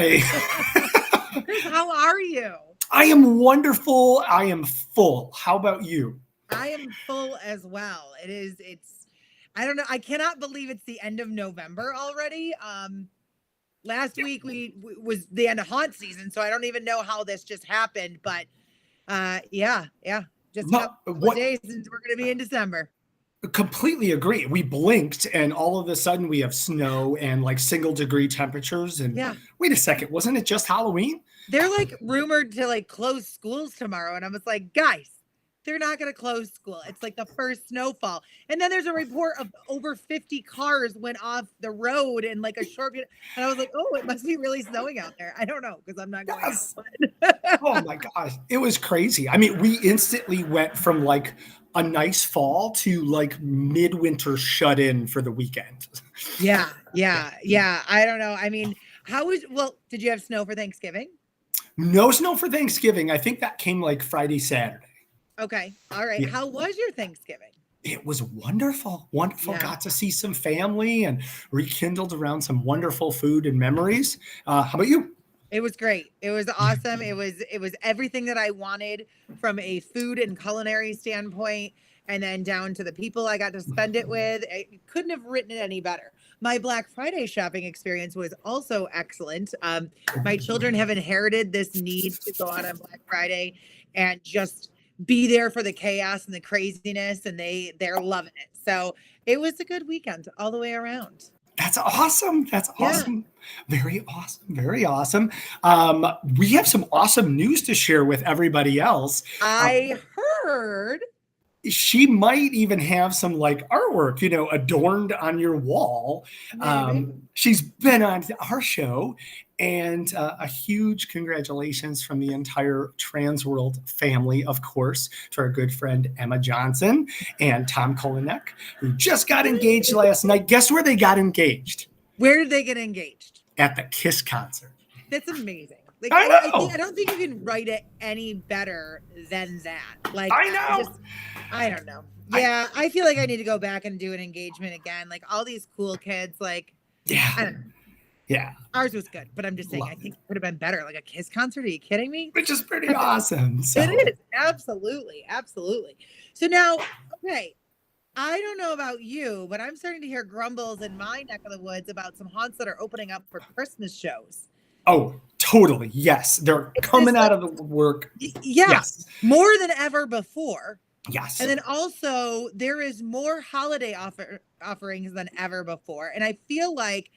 Hi. Chris, how are you? I am wonderful. I am full. How about you? I am full as well. I don't know. I cannot believe it's the end of November already. Last week was the end of haunt season, so I don't even know how this just happened, but yeah. Just a No, couple of what? days and we're going to be in December. Completely agree. We blinked, and all of a sudden we have snow and like single-degree temperatures. And Yeah. wait a second, wasn't it just Halloween? They're like rumored to like close schools tomorrow. And I was like, guys, they're not going to close school. It's like the first snowfall. And then there's a report of over 50 cars went off the road in like a short period. And I was like, oh, it must be really snowing out there. I don't know because I'm not going Yes. out. Oh my gosh, it was crazy. I mean, we instantly went from like a nice fall to like midwinter shut in for the weekend. Yeah. I don't know. I mean, did you have snow for Thanksgiving? No snow for Thanksgiving. I think that came like Friday, Saturday. Okay. All right. Yeah. How was your Thanksgiving? It was wonderful. Wonderful. Yeah. Got to see some family and rekindled around some wonderful food and memories. How about you? It was great. It was awesome. It was everything that I wanted from a food and culinary standpoint, and then down to the people I got to spend it with. I couldn't have written it any better. My Black Friday shopping experience was also excellent. My children have inherited this need to go out on Black Friday and just be there for the chaos and the craziness, and they're loving it. So it was a good weekend all the way around. That's awesome. That's Yeah. awesome. Very awesome. Very awesome. We have some awesome news to share with everybody else. I heard. She might even have some like artwork, adorned on your wall. She's been on our show, and a huge congratulations from the entire TransWorld family, of course, to our good friend Emma Johnson and Tom Kolinek, who just got engaged last night. Guess where they got engaged? Where did they get engaged? At the Kiss concert. That's amazing. Like, I know. I don't think you can write it any better than that. Like, I know. I don't know. Yeah, I feel like I need to go back and do an engagement again. Like all these cool kids, like, Yeah. I don't know. Yeah. Ours was good, but I'm just saying, I think it could have been better. Like a Kiss concert? Are you kidding me? Which is pretty awesome. So. It is. Absolutely. Absolutely. So now, okay, I don't know about you, but I'm starting to hear grumbles in my neck of the woods about some haunts that are opening up for Christmas shows. Oh, totally. Yes. They're coming out of the work. Yes. More than ever before. Yes. And then also there is more holiday offerings than ever before. And I feel like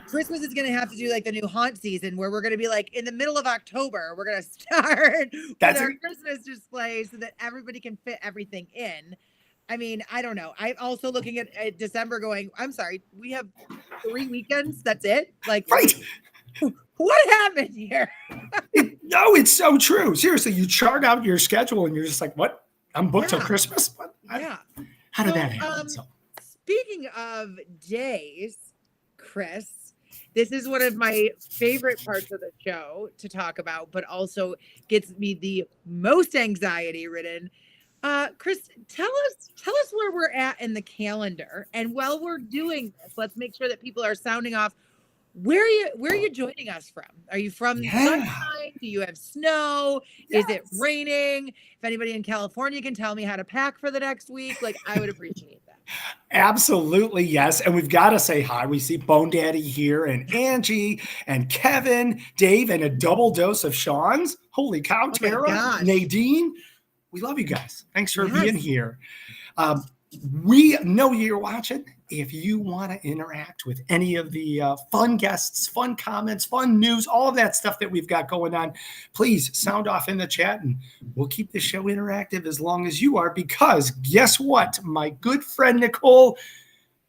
Christmas is going to have to do like the new haunt season where we're going to be like in the middle of October, we're going to start with our Christmas display so that everybody can fit everything in. I mean, I don't know. I'm also looking at December going, I'm sorry, we have 3 weekends. That's it. Like, right. What happened here? No, it's so true. Seriously, you chart out your schedule and you're just like, what? I'm booked till Christmas? What? How did that happen? Speaking of days, Chris, this is one of my favorite parts of the show to talk about, but also gets me the most anxiety ridden. Chris, tell us where we're at in the calendar. And while we're doing this, let's make sure that people are sounding off. Where are you joining us from? Are you from sunshine? Do you have snow? Yes. Is it raining? If anybody in California can tell me how to pack for the next week, like I would appreciate that. Absolutely, yes. And we've got to say hi. We see Bone Daddy here and Angie and Kevin, Dave, and a double dose of Sean's. Holy cow, Tara, Nadine. We love you guys. Thanks for being here. We know you're watching. If you want to interact with any of the fun guests, fun comments, fun news, all of that stuff that we've got going on, please sound off in the chat and we'll keep the show interactive as long as you are, because guess what, my good friend Nicole,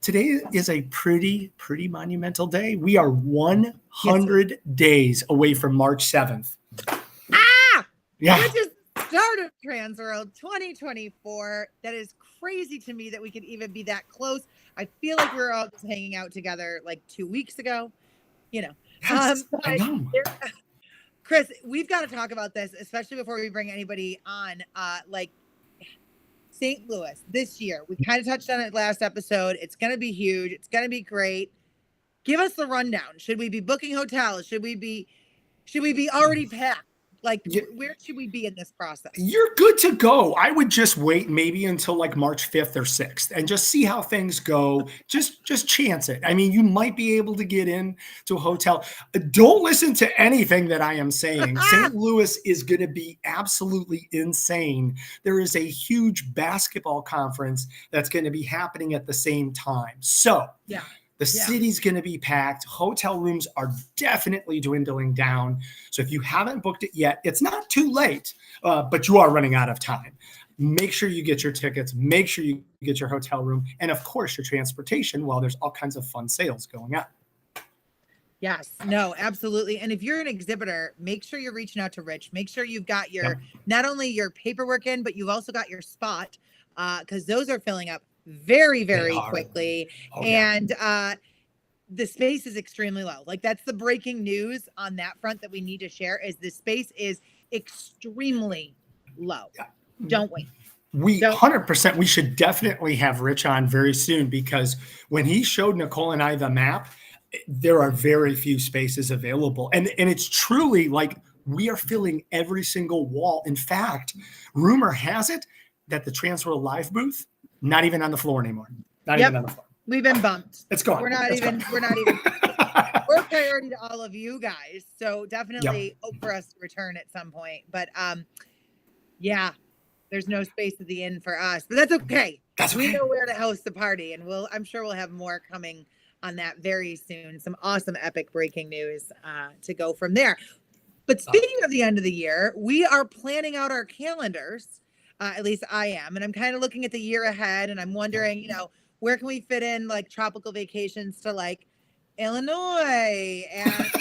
today is a pretty monumental day. We are 100 days away from March 7th. Yeah. Which is the start of TransWorld 2024. That is crazy to me that we could even be that close. I feel like we were all just hanging out together like 2 weeks ago, Yes, I know. Chris, we've got to talk about this, especially before we bring anybody on. Like St. Louis this year, we kind of touched on it last episode. It's going to be huge. It's going to be great. give us the rundown. Should we be booking hotels? Should we be already packed? Like, where should we be in this process? You're good to go. I would just wait maybe until like March 5th or 6th and just see how things go. Just chance it. I mean, you might be able to get in to a hotel. Don't listen to anything that I am saying. St. Louis is going to be absolutely insane. There is a huge basketball conference that's going to be happening at the same time. So, yeah. The city's going to be packed. Hotel rooms are definitely dwindling down. So if you haven't booked it yet, it's not too late, but you are running out of time. Make sure you get your tickets. Make sure you get your hotel room. And, of course, your transportation while there's all kinds of fun sales going on. Yes, no, absolutely. And if you're an exhibitor, make sure you're reaching out to Rich. Make sure you've got your not only your paperwork in, but you've also got your spot because those are filling up very, very quickly. And the space is extremely low. Like that's the breaking news on that front that we need to share is the space is extremely low. Don't wait. 100%, we should definitely have Rich on very soon because when he showed Nicole and I the map, there are very few spaces available. And it's truly like we are filling every single wall. In fact, rumor has it that the TransWorld live booth not even on the floor anymore. Not even on the floor. We've been bumped. It's gone. We're not even. We're priority to all of you guys. So definitely hope for us to return at some point. But yeah, there's no space at the inn for us. But that's okay. We know where to host the party, and I'm sure we'll have more coming on that very soon. Some awesome epic breaking news to go from there. But speaking of the end of the year, we are planning out our calendars. At least I am. And I'm kind of looking at the year ahead and I'm wondering, where can we fit in like tropical vacations to like Illinois and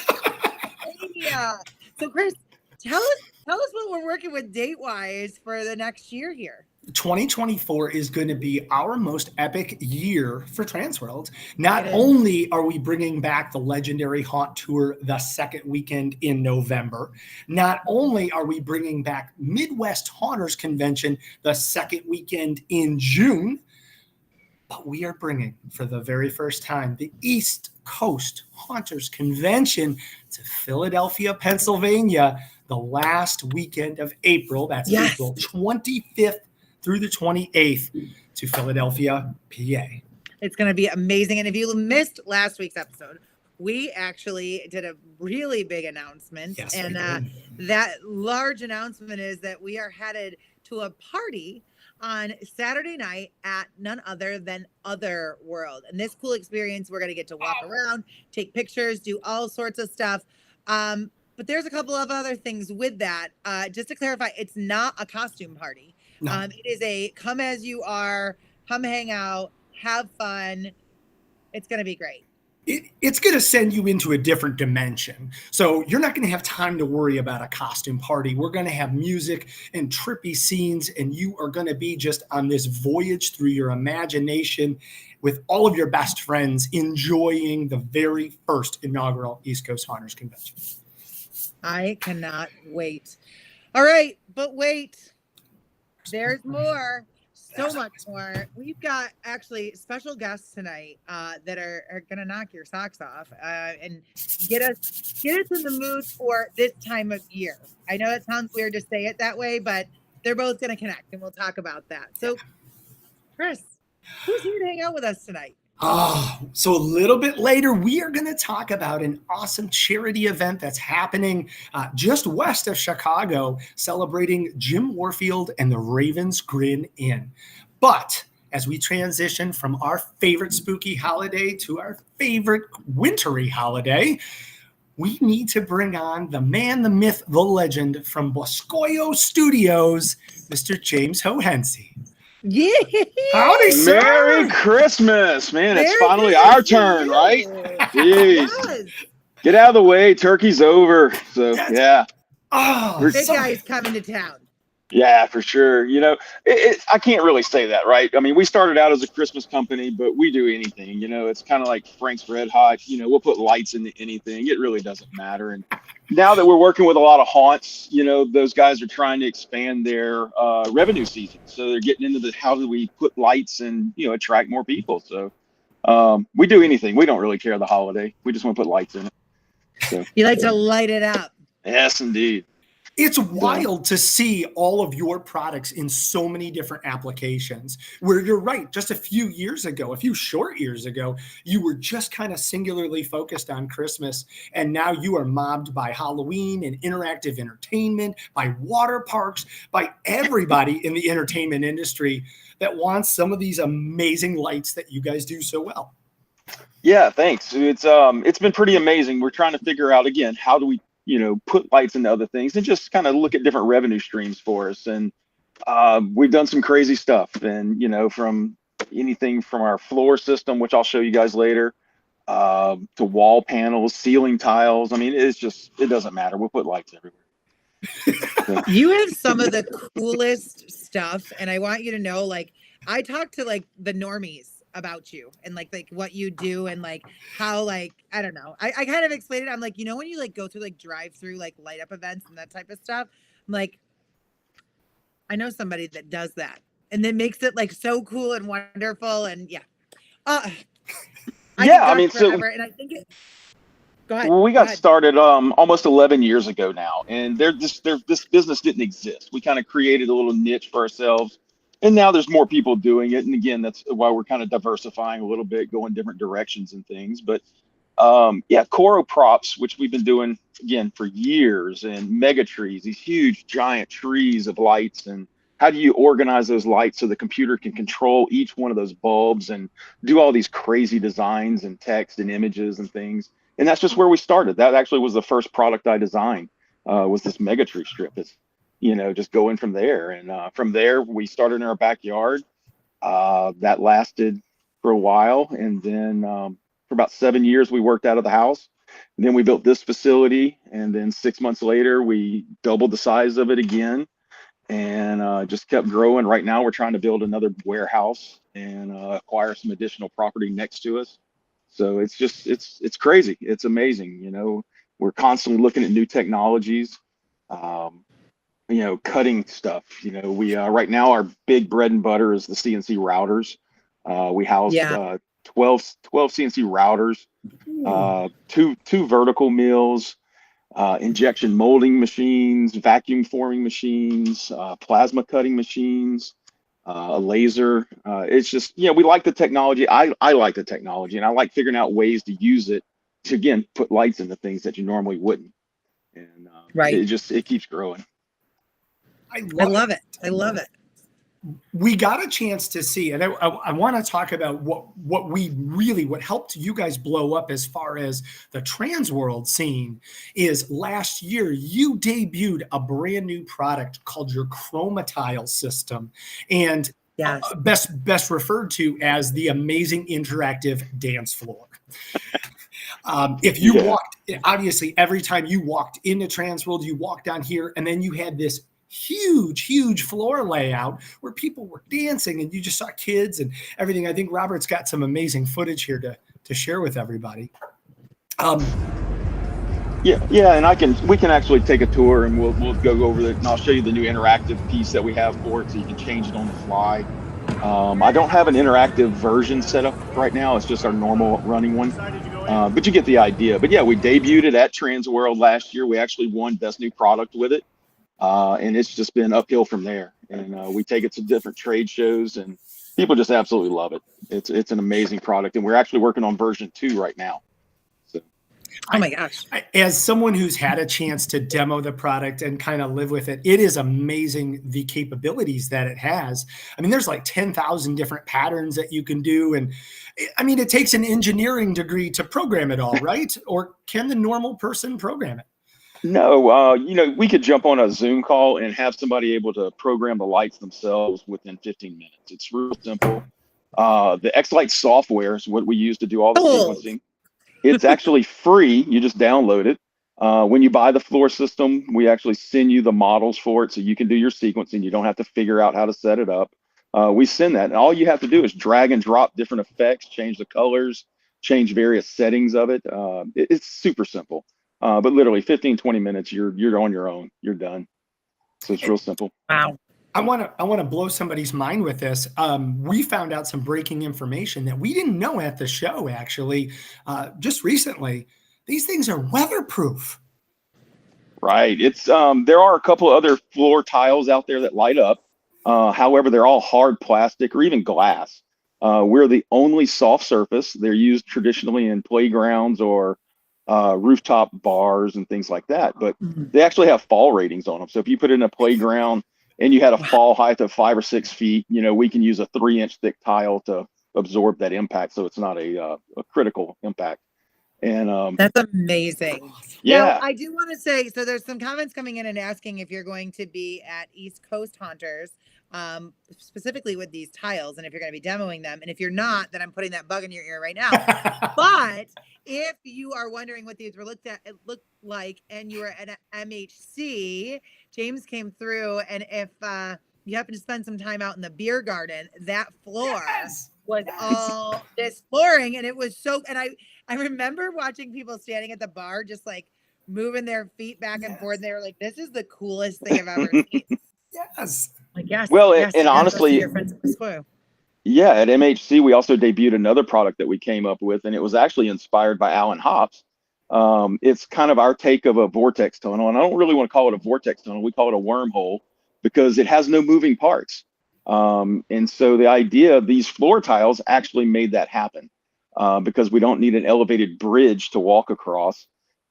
India. So Chris, tell us what we're working with date-wise for the next year here. 2024 is going to be our most epic year for TransWorld. Not only are we bringing back the legendary Haunt Tour the second weekend in November, not only are we bringing back Midwest Haunters Convention the second weekend in June, but we are bringing for the very first time the East Coast Haunters Convention to Philadelphia, Pennsylvania, the last weekend of April. That's April 25th through the 28th to Philadelphia, PA. It's going to be amazing. And if you missed last week's episode, we actually did a really big announcement. Yes, and that large announcement is that we are headed to a party on Saturday night at none other than Otherworld. And this cool experience, we're going to get to walk around, take pictures, do all sorts of stuff. But there's a couple of other things with that. Just to clarify, it's not a costume party. No. It is a come as you are, come hang out, have fun. It's going to be great. It's going to send you into a different dimension. So you're not going to have time to worry about a costume party. We're going to have music and trippy scenes, and you are going to be just on this voyage through your imagination with all of your best friends enjoying the very first inaugural East Coast Haunters Convention. I cannot wait. All right, but wait. There's more, so much more. We've got actually special guests tonight that are going to knock your socks off and get us in the mood for this time of year. I know it sounds weird to say it that way, but they're both going to connect, and we'll talk about that. So, Chris, who's here to hang out with us tonight? So a little bit later, we are going to talk about an awesome charity event that's happening just west of Chicago, celebrating Jim Warfield and the Ravens Grin Inn. But as we transition from our favorite spooky holiday to our favorite wintry holiday, we need to bring on the man, the myth, the legend from Boscoyo Studios, Mr. James Hohensee. Yeah. Howdy, sir. Merry Christmas, man. It's finally our turn, right? Jeez. Yes. Get out of the way. Turkey's over. So, yeah. Big guy's coming to town. Yeah, for sure. I can't really say that, right? I mean, we started out as a Christmas company, but we do anything. It's kind of like Frank's Red Hot. We'll put lights into anything. It really doesn't matter. And now that we're working with a lot of haunts, those guys are trying to expand their revenue season. So they're getting into how do we put lights and, attract more people. So We do anything. We don't really care the holiday. We just want to put lights in it. So You like to light it up. yes, indeed. It's wild to see all of your products in so many different applications, where you're right. Just a few short years ago, you were just kind of singularly focused on Christmas. And now you are mobbed by Halloween and interactive entertainment, by water parks, by everybody in the entertainment industry that wants some of these amazing lights that you guys do so well. Yeah, thanks. It's been pretty amazing. We're trying to figure out, again, how do we put lights into other things and just kind of look at different revenue streams for us. And we've done some crazy stuff, and from anything from our floor system, which I'll show you guys later, to wall panels, ceiling tiles. I mean, it doesn't matter. We'll put lights everywhere. You have some of the coolest stuff, and I want you to know, like, I talk to like the normies about you and like what you do and like how, like, I don't know. I kind of explained it. I'm like, when you like go through like drive-through like light up events and that type of stuff, I'm like, I know somebody that does that, and that makes it like so cool and wonderful. And yeah. I mean, forever, and I think it. Go ahead. Well, we got started almost 11 years ago now, and this business didn't exist. We kind of created a little niche for ourselves, and now there's more people doing it. And again, that's why we're kind of diversifying a little bit, going different directions and things. But Coro props, which we've been doing again for years, and mega trees, these huge giant trees of lights, and how do you organize those lights so the computer can control each one of those bulbs and do all these crazy designs and text and images and things. And that's just where we started. That actually was the first product I designed, was this mega tree strip. It's, just going from there. And from there, we started in our backyard. That lasted for a while. And then for about 7 years, we worked out of the house. And then we built this facility. And then 6 months later, we doubled the size of it again, and just kept growing. Right now, we're trying to build another warehouse and acquire some additional property next to us. So it's crazy. It's amazing. We're constantly looking at new technologies, cutting stuff. We right now our big bread and butter is the CNC routers. We house 12 CNC routers, two vertical mills, injection molding machines, vacuum forming machines, plasma cutting machines, a laser. It's just, we like the technology. I like the technology, and I like figuring out ways to use it to, again, put lights into things that you normally wouldn't. And it keeps growing. I love it. I love it. We got a chance to see, and I want to talk about what helped you guys blow up as far as the TransWorld scene is last year you debuted a brand new product called your Chromatile system, and best referred to as the amazing interactive dance floor. If you walked, obviously every time you walked into TransWorld, you walked down here, and then you had this huge floor layout where people were dancing, and you just saw kids and everything. I think Robert's got some amazing footage here to share with everybody. And we can actually take a tour, and we'll go over it, and I'll show you the new interactive piece that we have for it, so you can change it on the fly. I don't have an interactive version set up right now. It's just our normal running one, but you get the idea. But we debuted it at TransWorld last year. We actually won Best New Product with it. And it's just been uphill from there. And we take it to different trade shows, and people just absolutely love it. It's an amazing product, and we're actually working on version 2 right now. So, oh my gosh! As someone who's had a chance to demo the product and kind of live with it, it is amazing the capabilities that it has. I mean, there's like 10,000 different patterns that you can do, and I mean, it takes an engineering degree to program it all, right? Or can the normal person program it? No, we could jump on a Zoom call and have somebody able to program the lights themselves within 15 minutes. It's real simple. The X-Light software is what we use to do all the sequencing. It's actually free. You just download it. When you buy the floor system, we actually send you the models for it so you can do your sequencing. You don't have to figure out how to set it up. We send that, and all you have to do is drag and drop different effects, change the colors, change various settings of it. It's super simple. But literally 15, 20 minutes, you're on your own. You're done. So it's real simple. Wow. I want to blow somebody's mind with this. We found out some breaking information that we didn't know at the show, actually, just recently. These things are weatherproof. Right. It's there are a couple of other floor tiles out there that light up. However, they're all hard plastic or even glass. We're the only soft surface. They're used traditionally in playgrounds or rooftop bars and things like that. But they actually have fall ratings on them. So if you put it in a playground and you had a fall height of 5 or 6 feet, we can use a 3-inch thick tile to absorb that impact. So it's not a critical impact. And that's amazing. Yeah. Now, I do want to say, so there's some comments coming in and asking if you're going to be at East Coast Haunters, specifically with these tiles, and if you're going to be demoing them. And if you're not, then I'm putting that bug in your ear right now. But if you are wondering what these were looked like, and you were at an MHC, James came through, and if you happen to spend some time out in the beer garden, that floor was all this flooring, and it was so. And I remember watching people standing at the bar, just like moving their feet back and forth. They were like, "This is the coolest thing I've ever seen." Yes. Like, yes. Well, yes, and honestly, your friends at Boscoyo. Yeah, at MHC, we also debuted another product that we came up with, and it was actually inspired by Alan Hops. It's kind of our take of a vortex tunnel, and I don't really want to call it a vortex tunnel. We call it a wormhole because it has no moving parts. And so the idea of these floor tiles actually made that happen because we don't need an elevated bridge to walk across.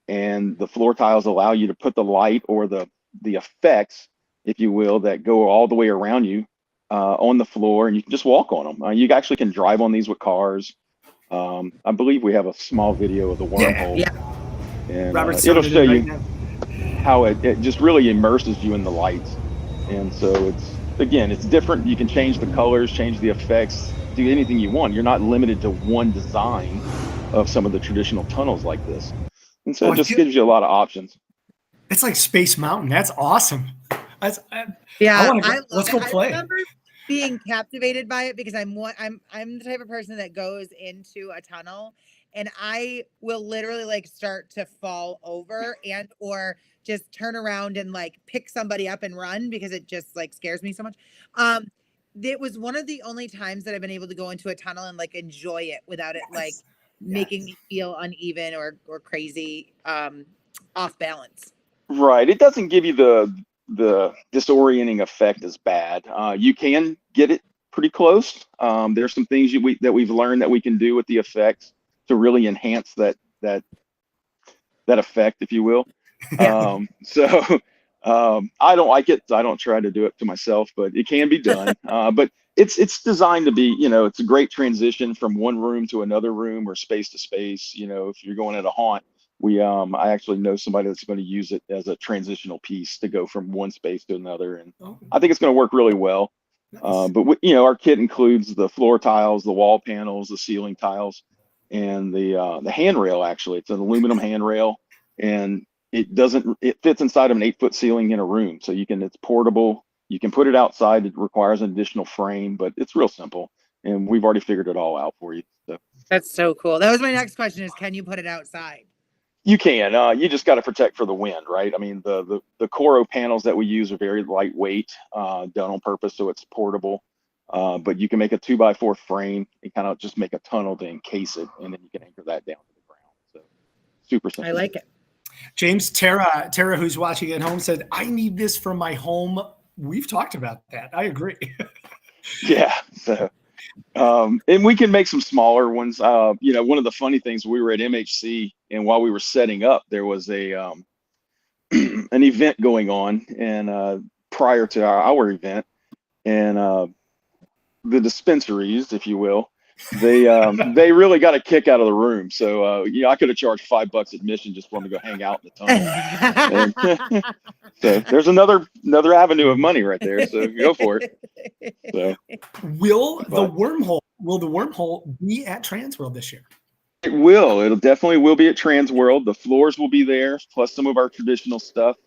And the floor tiles allow you to put the light or the effects, if you will, that go all the way around you on the floor, and you can just walk on them. You actually can drive on these with cars. I believe we have a small video of the wormhole. Yeah. And it'll show you how it just really immerses you in the lights. And so it's different. You can change the colors, change the effects, do anything you want. You're not limited to one design of some of the traditional tunnels like this. And so it just gives you a lot of options. It's like Space Mountain. That's awesome. Let's go play. I remember being captivated by it because I'm the type of person that goes into a tunnel and I will literally like start to fall over and or just turn around and like pick somebody up and run because it just like scares me so much. It was one of the only times that I've been able to go into a tunnel and like enjoy it without it like making me feel uneven or crazy, off balance. Right. It doesn't give you the disorienting effect as bad. You can get it pretty close. There's some things that we've learned that we can do with the effects to really enhance that effect, if you will. I don't like it. I don't try to do it to myself, but it can be done. But it's designed to be, it's a great transition from one room to another room or space to space. If you're going at a haunt, I actually know somebody that's going to use it as a transitional piece to go from one space to another, and I think it's going to work really well. Nice. But our kit includes the floor tiles, the wall panels, the ceiling tiles, and the handrail. Actually, it's an aluminum handrail, and it fits inside of an 8-foot ceiling in a room, so it's portable. You can put it outside. It requires an additional frame, but it's real simple, and we've already figured it all out for you. So. That's so cool. That was my next question: is can you put it outside? You can. You just got to protect for the wind, right? I mean, the Coro panels that we use are very lightweight, done on purpose, so it's portable. But you can make a 2x4 frame and kind of just make a tunnel to encase it, and then you can anchor that down to the ground. So super simple. I like it. James, Tara, who's watching at home, said, "I need this for my home." We've talked about that. I agree. Yeah. So. And we can make some smaller ones. One of the funny things, we were at MHC, and while we were setting up, there was a an event going on, and prior to our event, and the dispensaries, if you will, they really got a kick out of the room. So I could have charged $5 admission just for them to go hang out in the tunnel. So there's another avenue of money right there. So go for it. So will the wormhole be at TransWorld this year? It will. It'll definitely be at TransWorld. The floors will be there, plus some of our traditional stuff.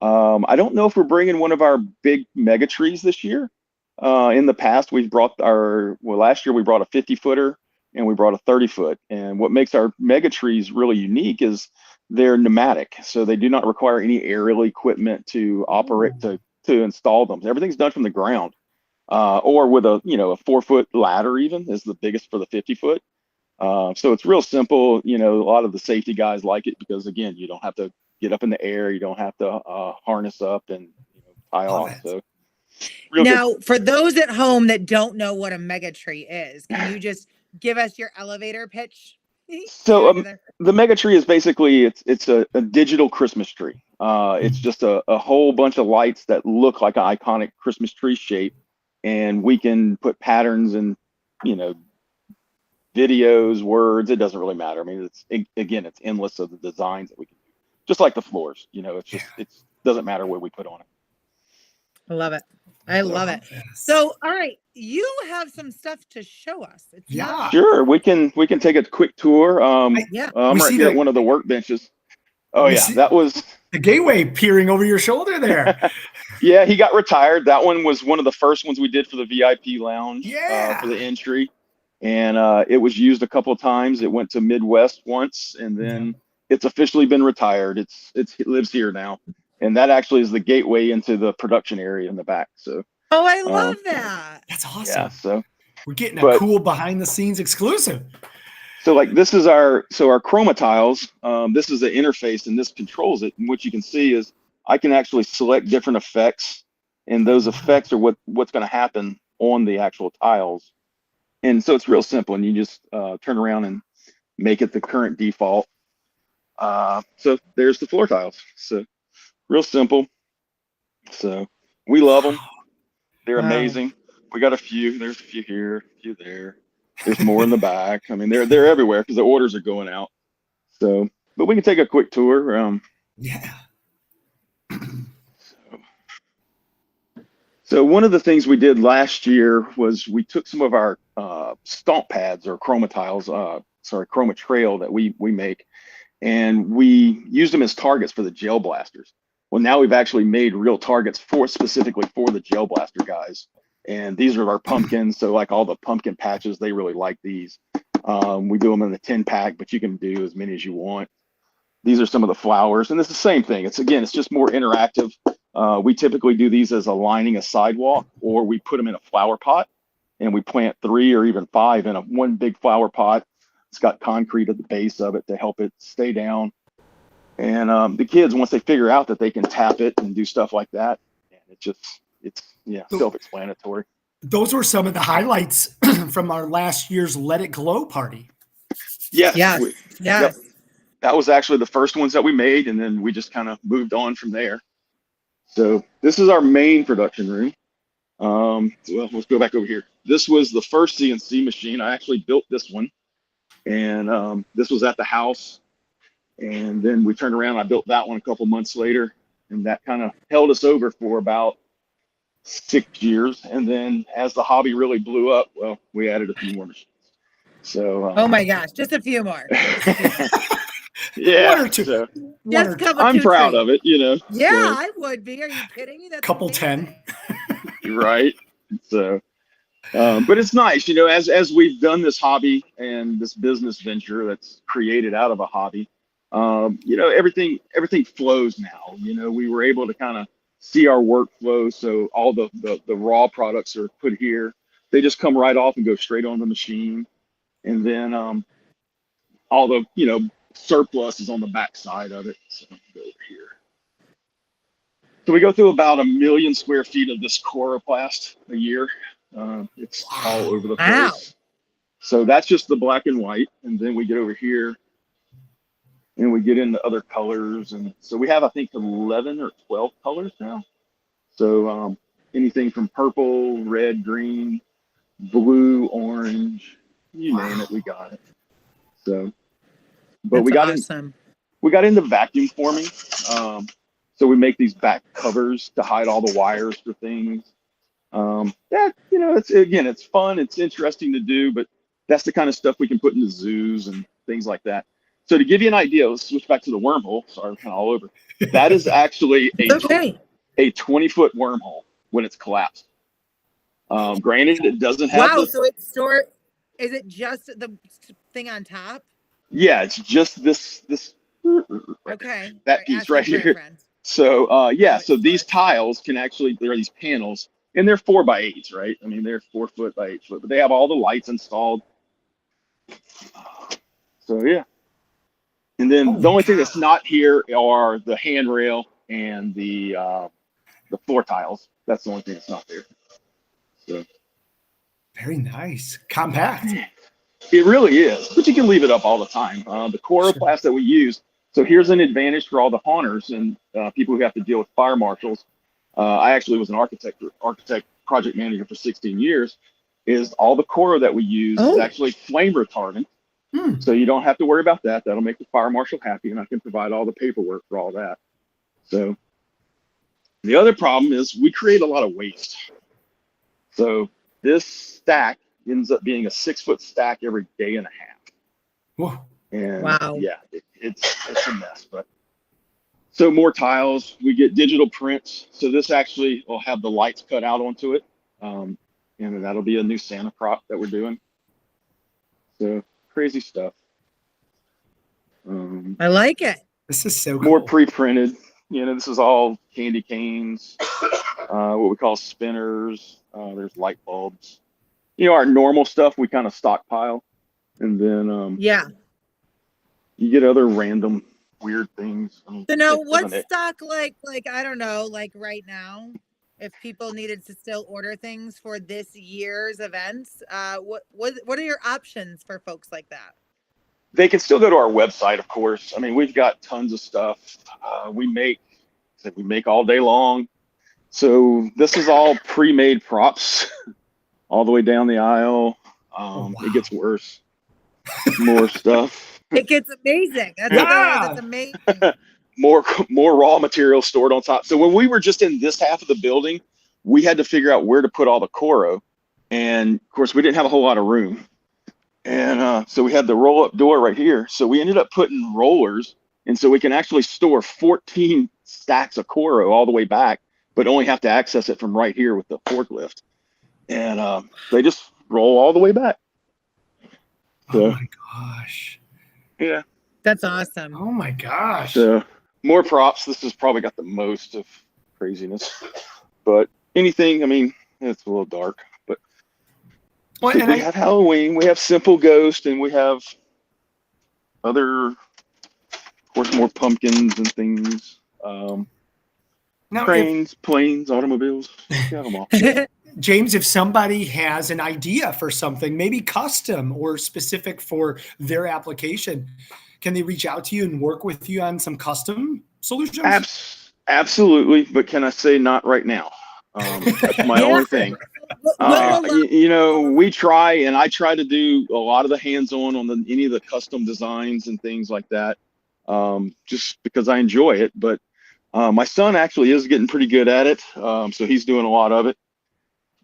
I don't know if we're bringing one of our big mega trees this year. In the past, last year we brought a 50-footer and we brought a 30-foot. And what makes our mega trees really unique is they're pneumatic. So they do not require any aerial equipment to operate, to to install them. Everything's done from the ground, or with a 4-foot ladder even is the biggest for the 50-foot. So it's real simple. A lot of the safety guys like it because, again, you don't have to get up in the air. You don't have to harness up and tie off. So now, for those at home that don't know what a mega tree is, can you just give us your elevator pitch? So the mega tree is basically it's a digital Christmas tree. It's just a whole bunch of lights that look like an iconic Christmas tree shape, and we can put patterns and videos, words. It doesn't really matter. I mean, it's endless of the designs that we can do, just like the floors. It doesn't matter what we put on it. I love it. I love it. So, all right, you have some stuff to show us. Sure. We can take a quick tour. I'm right here at one of the workbenches. Oh yeah, that was the gateway peering over your shoulder there. Yeah, he got retired. That one was one of the first ones we did for the VIP lounge. For the entry, and it was used a couple of times. It went to Midwest once, and then it's officially been retired. It lives here now. And that actually is the gateway into the production area in the back. So, I love that. That's awesome. Yeah, so we're getting a cool behind the scenes exclusive. So like this is our chroma tiles. This is the interface, and this controls it. And what you can see is I can actually select different effects, and those effects are what's going to happen on the actual tiles. And so it's real simple, and you just turn around and make it the current default. So there's the floor tiles. So real simple. So we love them. They're amazing. We got a few. There's a few here, a few there. There's more in the back. I mean, they're everywhere because the orders are going out. So, but we can take a quick tour. So one of the things we did last year was we took some of our stomp pads or chroma tiles, chroma trail that we make, and we used them as targets for the gel blasters. Well, now we've actually made real targets specifically for the gel blaster guys. And these are our pumpkins. So like all the pumpkin patches, they really like these. We do them in the 10-pack, but you can do as many as you want. These are some of the flowers, and it's the same thing. It's just more interactive. We typically do these as lining a sidewalk, or we put them in a flower pot, and we plant 3 or even 5 in one big flower pot. It's got concrete at the base of it to help it stay down. And the kids, once they figure out that they can tap it and do stuff like that, it's self-explanatory. Those were some of the highlights from our last year's Let It Glow party. Yes. That was actually the first ones that we made, and then we just kind of moved on from there. So this is our main production room. Let's go back over here. This was the first CNC machine. I actually built this one, and this was at the house. And then we turned around. I built that one a couple months later, and that kind of held us over for about 6 years. And then as the hobby really blew up, well, we added a few more machines. So oh my gosh, just a few more. Yeah, one or two. So, I'm proud of it, Yeah, so, I would be. Are you kidding me? That's couple amazing. 10. Right. So but it's nice, as we've done this hobby and this business venture that's created out of a hobby, everything flows now. We were able to kind of see our workflow. So all the raw products are put here. They just come right off and go straight on the machine. And then all the, surplus is on the back side of it. So go over here. So we go through about 1 million square feet of this chloroplast a year. It's all over the place. Wow. So that's just the black and white. And then we get over here and we get into other colors. And so we have, I think, 11 or 12 colors now. So anything from purple, red, green, blue, orange, you name it, we got it. So, but we got into vacuum forming. So we make these back covers to hide all the wires for things. It's fun. It's interesting to do, but that's the kind of stuff we can put into zoos and things like that. So to give you an idea, let's switch back to the wormhole. Sorry, I'm kind of all over. That is actually a 20-foot wormhole when it's collapsed. Granted, it doesn't have. Wow, so it's stored. Is it just the thing on top? Yeah, it's just this. Okay. That piece right here. So so these tiles can actually, there are these panels, and they're 4x8s, right? I mean, they're 4 foot by 8 foot, but they have all the lights installed. So yeah. And then the only thing that's not here are the handrail and the floor tiles. That's the only thing that's not there. So very nice, compact. It really is, but you can leave it up all the time. The coroplast that we use. So here's an advantage for all the haunters and people who have to deal with fire marshals. I actually was an architect project manager for 16 years. Is all the coro that we use is actually flame retardant. So you don't have to worry about that. That'll make the fire marshal happy, and I can provide all the paperwork for all that. So the other problem is we create a lot of waste. So this stack ends up being a 6-foot stack every day and a half. Whoa. And wow. yeah, it's a mess. But so more tiles, we get digital prints. So this actually will have the lights cut out onto it. And then that'll be a new Santa prop that we're doing. So crazy stuff. I like it. This is so cool. More pre-printed. This is all candy canes, what we call spinners. There's light bulbs. Our normal stuff we kind of stockpile, and then you get other random weird things. I mean, so now, what's stock like I don't know, like right now, if people needed to still order things for this year's events, what are your options for folks like that? They can still go to our website, of course. I mean, we've got tons of stuff. We make all day long. So this is all pre-made props all the way down the aisle. It gets worse. More stuff. It gets amazing. That's amazing. More raw material stored on top. So when we were just in this half of the building, we had to figure out where to put all the coro. And of course, we didn't have a whole lot of room. And so we had the roll-up door right here. So we ended up putting rollers. And so we can actually store 14 stacks of coro all the way back, but only have to access it from right here with the forklift. And they just roll all the way back. So, oh my gosh. Yeah. That's awesome. Oh my gosh. So more props. This has probably got the most of craziness. But anything, I mean, it's a little dark. But we have Halloween, we have Simple Ghost, and we have other, of course, more pumpkins and things. Trains, planes, automobiles. Got them all. James, if somebody has an idea for something, maybe custom or specific for their application, can they reach out to you and work with you on some custom solutions? Absolutely. But can I say not right now? That's my only thing. We try, and I try to do a lot of the hands-on on any of the custom designs and things like that, just because I enjoy it. But my son actually is getting pretty good at it, so he's doing a lot of it.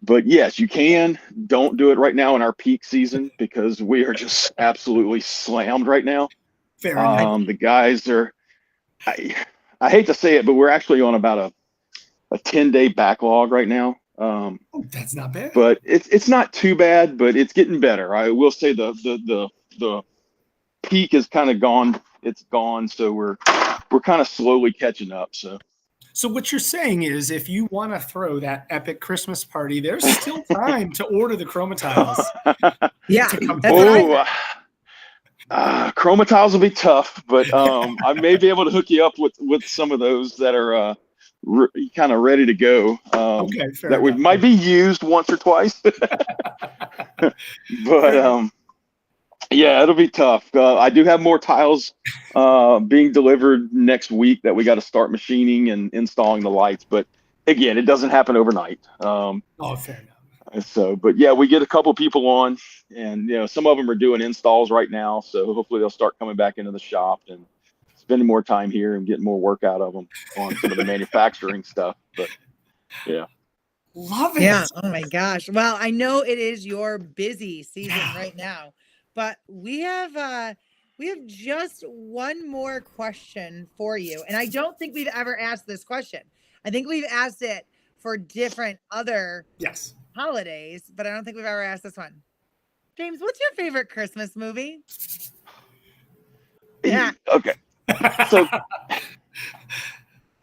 But yes, you can. Don't do it right now in our peak season because we are just absolutely slammed right now. Fair enough. The guys are, I hate to say it, but we're actually on about a 10-day backlog right now. That's not bad. But it's not too bad, but it's getting better. I will say the peak is kind of gone. It's gone, so we're kind of slowly catching up. So what you're saying is, if you want to throw that epic Christmas party, there's still time to order the chromatiles. Yeah. Chromatiles will be tough, but I may be able to hook you up with some of those that are kind of ready to go. Okay, fair that enough. might be used once or twice. But yeah, it'll be tough. I do have more tiles being delivered next week that we got to start machining and installing the lights. But again, it doesn't happen overnight. Fair enough. So, but yeah, we get a couple people on, and some of them are doing installs right now. So hopefully they'll start coming back into the shop and spending more time here and getting more work out of them on some of the manufacturing stuff. But yeah. Love it. Yeah. Oh my gosh. Well, I know it is your busy season right now, but we have just one more question for you. And I don't think we've ever asked this question. I think we've asked it for different other holidays, but I don't think we've ever asked this one. James, what's your favorite Christmas movie? Yeah. Okay. So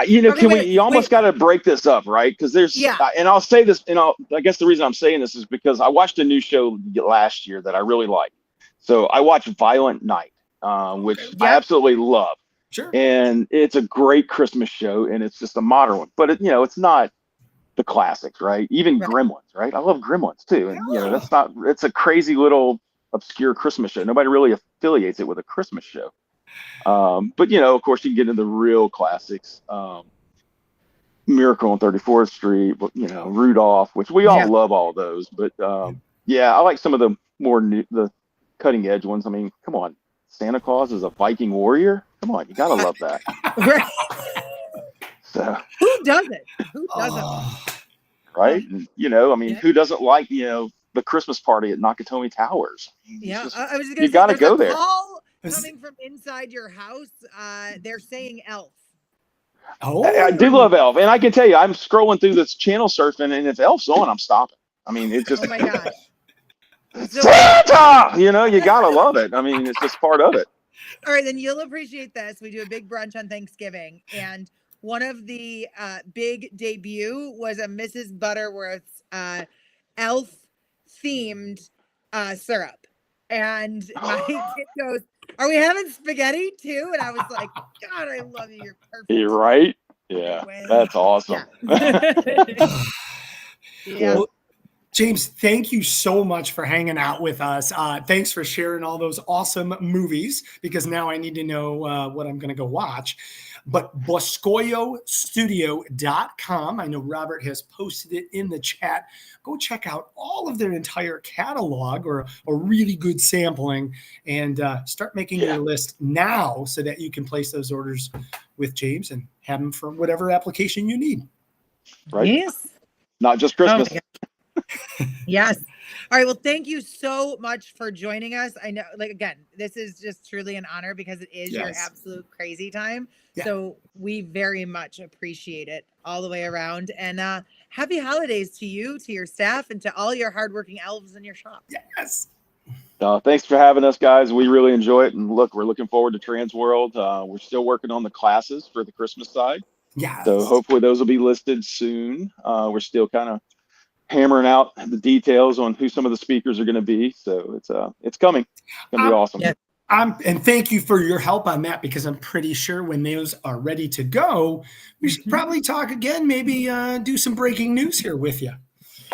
You almost got to break this up, right? Because and I'll say this, and I guess the reason I'm saying this is because I watched a new show last year that I really liked. So I watched Violent Night, which I absolutely love. Sure. And it's a great Christmas show, and it's just a modern one, but it's not the classics, right? Even Gremlins, right? I love Gremlins too, and it's a crazy little obscure Christmas show. Nobody really affiliates it with a Christmas show. But of course, you can get into the real classics. Miracle on 34th Street, Rudolph, which we all love all those. But I like some of the more the cutting edge ones. I mean, come on, Santa Claus is a Viking warrior. Come on, you gotta love that. So who doesn't? Who doesn't? Right? And, who doesn't like the Christmas party at Nakatomi Towers? I was just gonna you got to go there. Coming from inside your house, they're saying Elf. Oh, I do love Elf, and I can tell you, I'm scrolling through this channel surfing, and if Elf's on, I'm stopping. I mean, it's just oh my gosh, Santa! You gotta love it. I mean, it's just part of it. All right, then you'll appreciate this. We do a big brunch on Thanksgiving, and one of the big debut was a Mrs. Butterworth's Elf themed syrup, and my kid goes, "Are we having spaghetti too?" And I was like, "God, I love you. You're perfect." You're right. Yeah, that's awesome. Yeah. Well, James, thank you so much for hanging out with us. Thanks for sharing all those awesome movies, because now I need to know what I'm going to go watch. But boscoyostudio.com, I know Robert has posted it in the chat. Go check out all of their entire catalog, or a really good sampling, and start making your list now so that you can place those orders with James and have them for whatever application you need. Right? Yes. Not just Christmas. Yes. All right. Well, thank you so much for joining us. I know, again, this is just truly an honor because it is your absolute crazy time. Yeah. So we very much appreciate it all the way around. And happy holidays to you, to your staff, and to all your hardworking elves in your shop. Yes. Thanks for having us, guys. We really enjoy it. And look, we're looking forward to TransWorld. We're still working on the classes for the Christmas side. Yeah. So hopefully those will be listed soon. We're still kind of hammering out the details on who some of the speakers are going to be. So it's coming. It's going to be awesome. Yeah. And thank you for your help on that, because I'm pretty sure when those are ready to go, we should probably talk again, maybe do some breaking news here with you.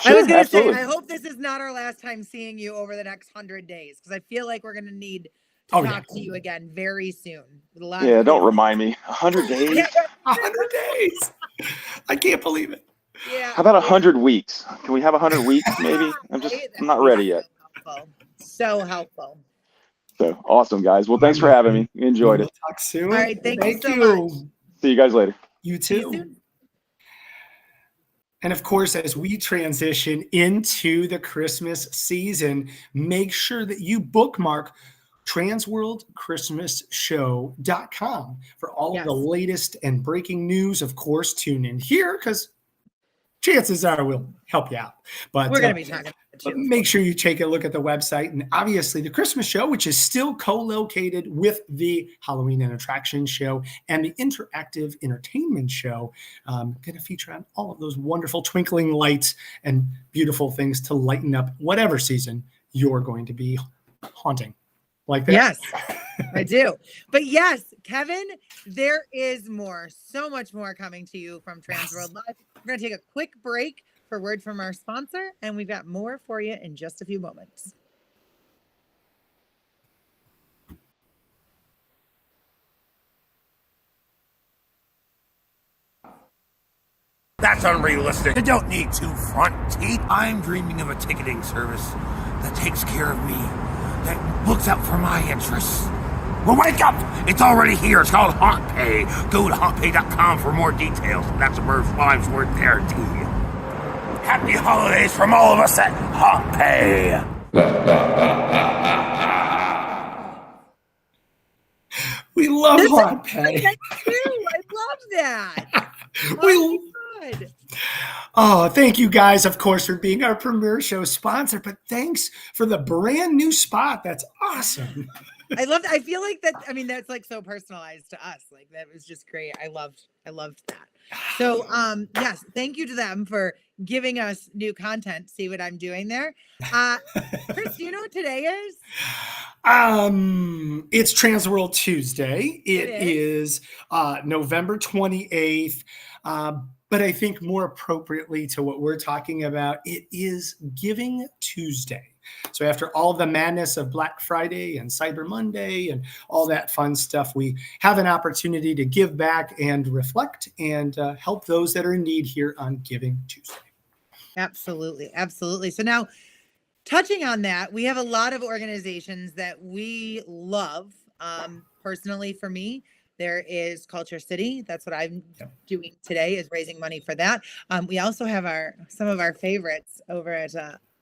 Sure, I was going to say, I hope this is not our last time seeing you over the next 100 days, because I feel like we're going to need to talk to you again very soon. Don't remind me. 100 days? 100 days. I can't believe it. Yeah. How about 100 weeks? Can we have 100 weeks maybe? I'm not ready yet. So helpful. So awesome, guys. Well, thanks for having me. We enjoyed it. Talk soon. All right. Thank you so much. See you guys later. You too. And of course, as we transition into the Christmas season, make sure that you bookmark TransWorldChristmasShow.com for all of the latest and breaking news. Of course, tune in here, because chances are we'll help you out. But we're going to be talking about it too. Make sure you take a look at the website, and obviously the Christmas show, which is still co-located with the Halloween and Attraction show and the interactive entertainment show, going to feature on all of those wonderful twinkling lights and beautiful things to lighten up whatever season you're going to be haunting. Like that? Yes, I do. But yes, Kevin, there is more, so much more coming to you from TransWorld Live. We're going to take a quick break for word from our sponsor, and we've got more for you in just a few moments. That's unrealistic. You don't need two front teeth. I'm dreaming of a ticketing service that takes care of me, that looks out for my interests. Well, wake up! It's already here. It's called HauntPay. Go to hauntpay.com for more details. That's a bird's life's worth guarantee. Happy holidays from all of us at HauntPay. We love HauntPay. That's true. I love that. Oh, thank you guys, of course, for being our premiere show sponsor, but thanks for the brand new spot. That's awesome. I feel like that. I mean, that's like so personalized to us. Like that was just great. I loved that. So, yes, thank you to them for giving us new content. See what I'm doing there? Chris, do you know what today is? It's TransWorld Tuesday. It is November 28th. But I think more appropriately to what we're talking about, it is Giving Tuesday. So after all the madness of Black Friday and Cyber Monday and all that fun stuff, we have an opportunity to give back and reflect and help those that are in need here on Giving Tuesday. Absolutely. Absolutely. So now, touching on that, we have a lot of organizations that we love. Personally, for me, there is Culture City. That's what I'm doing today, is raising money for that. We also have some of our favorites over at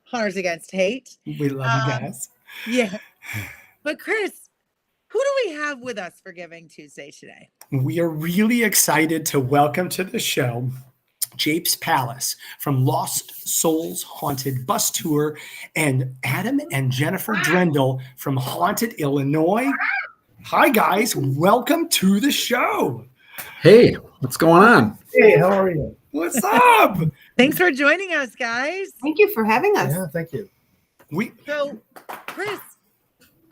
Hunters Against Hate. We love you guys. Yeah. But Chris, who do we have with us for Giving Tuesday today? We are really excited to welcome to the show Japes Palace from Lost Souls Haunted Bus Tour and Adam and Jennifer Drendel from Haunted Illinois. Hi, guys. Welcome to the show. Hey, what's going on? Hey, how are you? What's up? Thanks for joining us, guys. Thank you for having us. Yeah, thank you. So, Chris,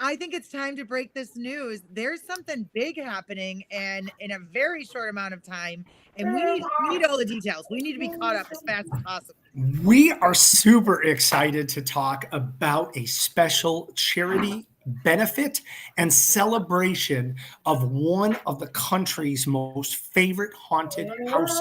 I think it's time to break this news. There's something big happening, and in a very short amount of time, and we need all the details. We need to be caught up as fast as possible. We are super excited to talk about a special charity benefit and celebration of one of the country's most favorite haunted house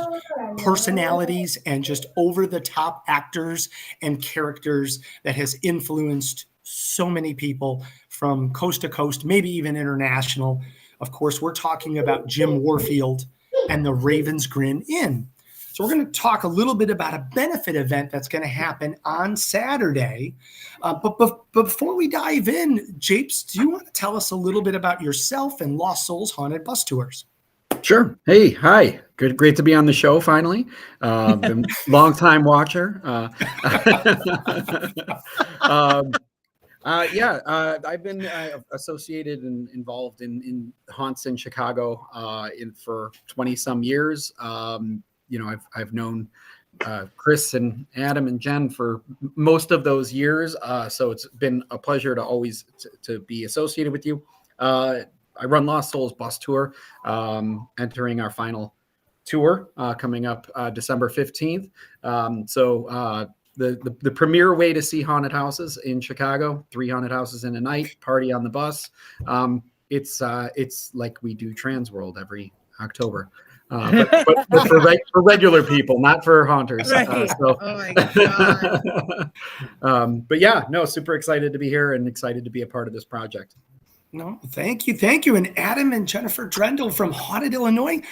personalities and just over-the-top actors and characters that has influenced so many people from coast to coast, maybe even international. Of course, we're talking about Jim Warfield and the Raven's Grin Inn. So we're going to talk a little bit about a benefit event that's going to happen on Saturday. But before we dive in, Japes, do you want to tell us a little bit about yourself and Lost Souls Haunted Bus Tours? Sure. Hey, hi. Great to be on the show finally. Been long time watcher. I've been associated and involved in haunts in Chicago for 20 some years. I've known Chris and Adam and Jen for most of those years. So it's been a pleasure to always to be associated with you. I run Lost Souls Bus Tour, entering our final tour coming up December 15th. The premier way to see haunted houses in Chicago, 3 haunted houses in a night, party on the bus. It's like we do TransWorld every October. But for regular people, not for haunters. Right. Oh my God. But yeah, no, super excited to be here and excited to be a part of this project. No, thank you. And Adam and Jennifer Drendel from Haunted Illinois,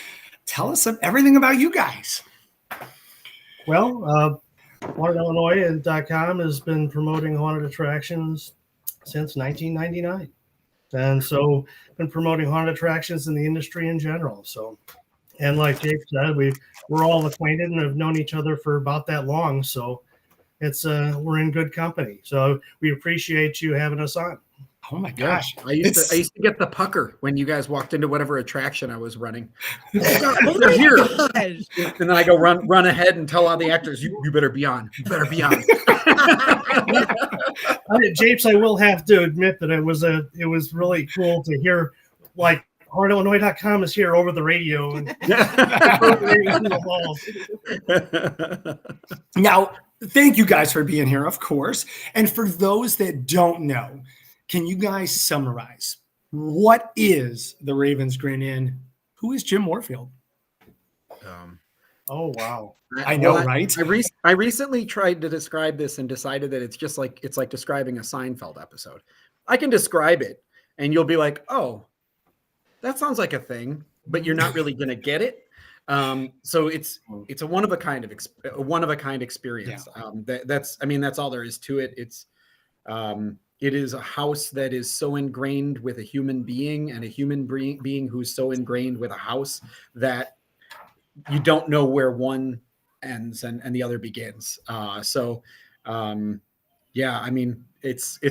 tell us everything about you guys. Well, HauntedIllinois.com has been promoting haunted attractions since 1999. And so been promoting haunted attractions in the industry in general. So, and like Jake said, we're all acquainted and have known each other for about that long. So it's we're in good company. So we appreciate you having us on. Oh my gosh. I used to get the pucker when you guys walked into whatever attraction I was running. Oh They're here. gosh. And then I go run ahead and tell all the actors, you better be on. You better be on. Japes, I will have to admit that it was really cool to hear, like, HauntedIllinois.com is here over the radio. And Now, thank you guys for being here, of course. And for those that don't know, can you guys summarize what is the Raven's Grin Inn? Who is Jim Warfield? Oh, wow. I know, right? I recently tried to describe this and decided that it's like describing a Seinfeld episode. I can describe it and you'll be like, oh, that sounds like a thing, but you're not really going to get it. So it's a one of a kind experience. Yeah. That's all there is to it. It is a house that is so ingrained with a human being and a human being who's so ingrained with a house that you don't know where one ends and the other begins. It's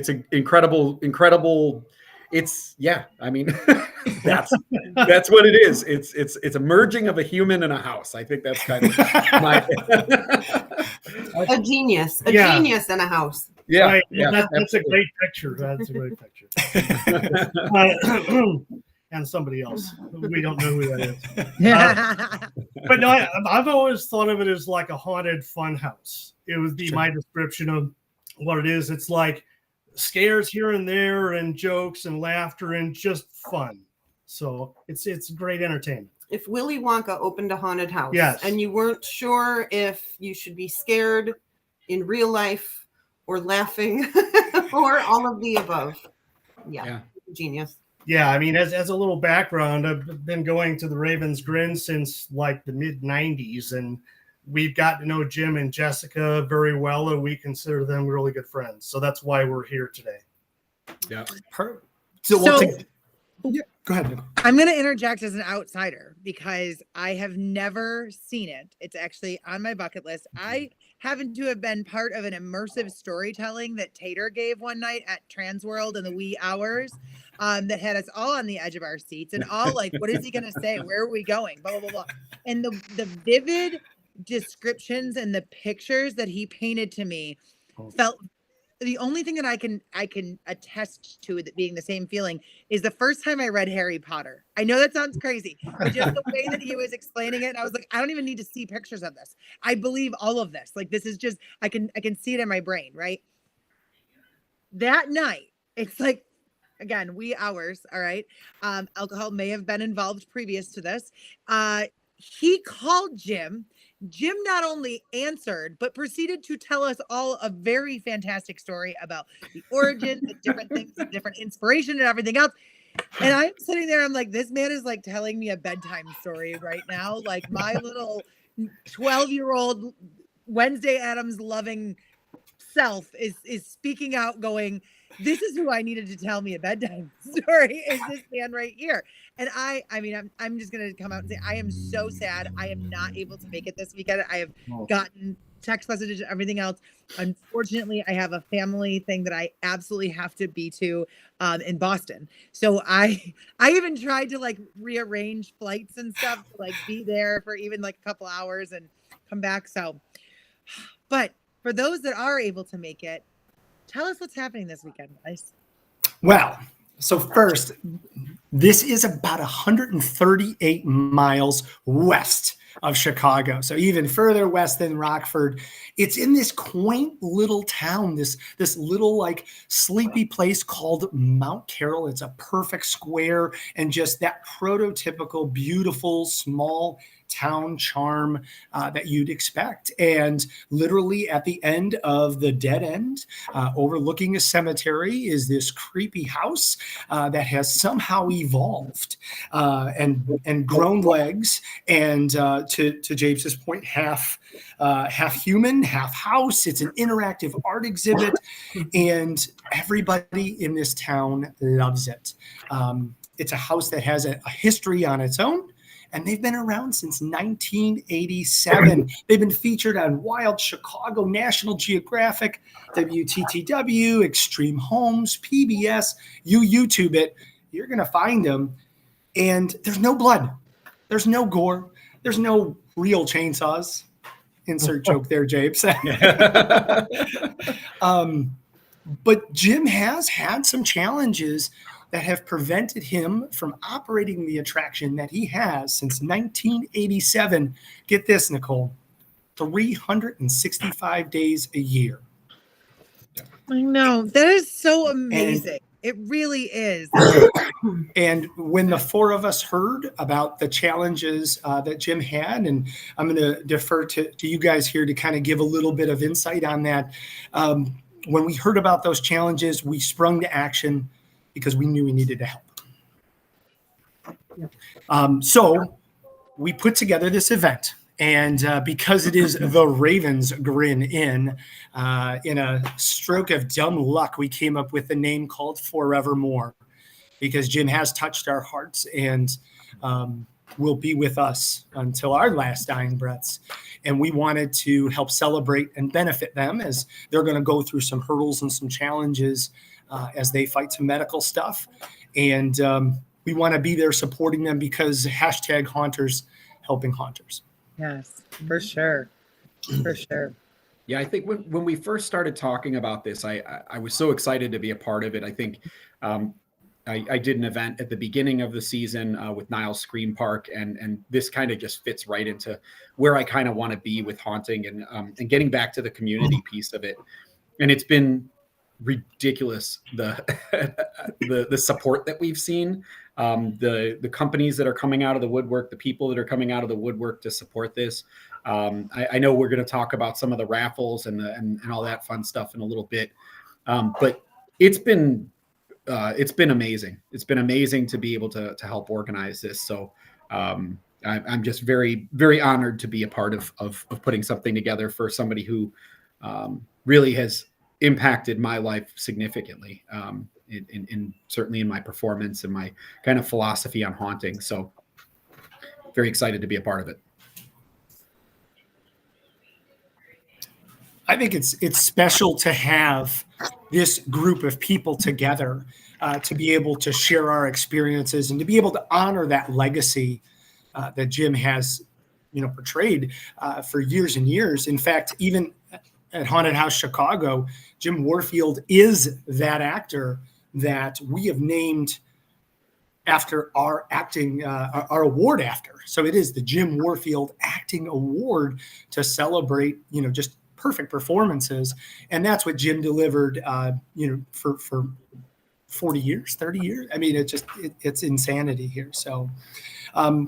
an incredible I mean, that's what it is. It's a merging of a human and a house. I think that's kind of my a genius in a house. yeah, Right. yeah, That's a great picture. That's a great picture. And somebody else. We don't know who that is. But no, I've always thought of it as like a haunted fun house. It would be my description of what it is. It's like scares here and there and jokes and laughter and just fun. So it's great entertainment. If Willy Wonka opened a haunted house and you weren't sure if you should be scared in real life or laughing or all of the above. Yeah. Genius. Yeah, I mean, as a little background, I've been going to the Ravens Grin since like the mid 90s, and we've got to know Jim and Jessica very well, and we consider them really good friends. So that's why we're here today. Yeah. Yeah, go ahead. I'm going to interject as an outsider because I have never seen it. It's actually on my bucket list. I happen to have been part of an immersive storytelling that Tater gave one night at TransWorld in the wee hours that had us all on the edge of our seats and all like, what is he going to say? Where are we going? Blah, blah, blah, blah. And the vivid descriptions and the pictures that he painted to me felt the only thing that I can attest to that being the same feeling is the first time I read Harry Potter. I know that sounds crazy, but just the way that he was explaining it, I was like, I don't even need to see pictures of this. I believe all of this. Like, this is just, I can see it in my brain, right? That night, it's like, again, wee hours, all right? Alcohol may have been involved previous to this. He called Jim. Jim not only answered, but proceeded to tell us all a very fantastic story about the origins and different things and different inspiration and everything else. And I'm sitting there, I'm like, this man is like telling me a bedtime story right now. Like my little 12-year-old Wednesday Addams loving self is speaking out going, this is who I needed to tell me a bedtime story is this man right here. And I mean, I'm just going to come out and say, I am so sad. I am not able to make it this weekend. I have gotten text messages and everything else. Unfortunately, I have a family thing that I absolutely have to be to in Boston. So I even tried to like rearrange flights and stuff to like be there for even like a couple hours and come back. So, but for those that are able to make it, tell us what's happening this weekend, guys. Well, so first, this is about 138 miles west of Chicago. So even further west than Rockford. It's in this quaint little town, this little like sleepy place called Mount Carroll. It's a perfect square and just that prototypical, beautiful, small town charm that you'd expect. And literally at the end of the dead end, overlooking a cemetery, is this creepy house that has somehow evolved and grown legs. And to James's point, half human, half house. It's an interactive art exhibit, and everybody in this town loves it. It's a house that has a history on its own. And they've been around since 1987. They've been featured on Wild Chicago, National Geographic, WTTW, Extreme Homes, PBS. You YouTube it, you're going to find them. And there's no blood. There's no gore. There's no real chainsaws. Insert joke there, Japes. But Jim has had some challenges that have prevented him from operating the attraction that he has since 1987. Get this, Nicole, 365 days a year. I know. That is so amazing. It really is. And when the four of us heard about the challenges that Jim had, and I'm going to defer to you guys here to kind of give a little bit of insight on that. When we heard about those challenges, we sprung to action because we knew we needed to help. So we put together this event, and because it is the Ravens Grin in a stroke of dumb luck, we came up with the name called Forevermore, because Jim has touched our hearts and will be with us until our last dying breaths. And we wanted to help celebrate and benefit them as they're going to go through some hurdles and some challenges as they fight some medical stuff. And we want to be there supporting them because #Haunters helping haunters. Yes, for sure. For sure. Yeah, I think when we first started talking about this, I was so excited to be a part of it. I think I did an event at the beginning of the season with Niles Scream Park, and this kind of just fits right into where I kind of want to be with haunting and getting back to the community piece of it. And it's been ridiculous the support that we've seen, the companies that are coming out of the woodwork, the people that are coming out of the woodwork to support this. I know we're going to talk about some of the raffles and all that fun stuff in a little bit, but it's been amazing. It's been amazing to be able to help organize this. So I'm just very, very honored to be a part of putting something together for somebody who really has impacted my life significantly, in certainly in my performance and my kind of philosophy on haunting. So very excited to be a part of it. I think it's special to have this group of people together to be able to share our experiences and to be able to honor that legacy that Jim has, portrayed for years and years. In fact, even at Haunted House Chicago, Jim Warfield is that actor that we have named after our acting, our award after. So it is the Jim Warfield Acting Award to celebrate, just perfect performances. And that's what Jim delivered, for 40 years, 30 years. I mean, it's insanity here. So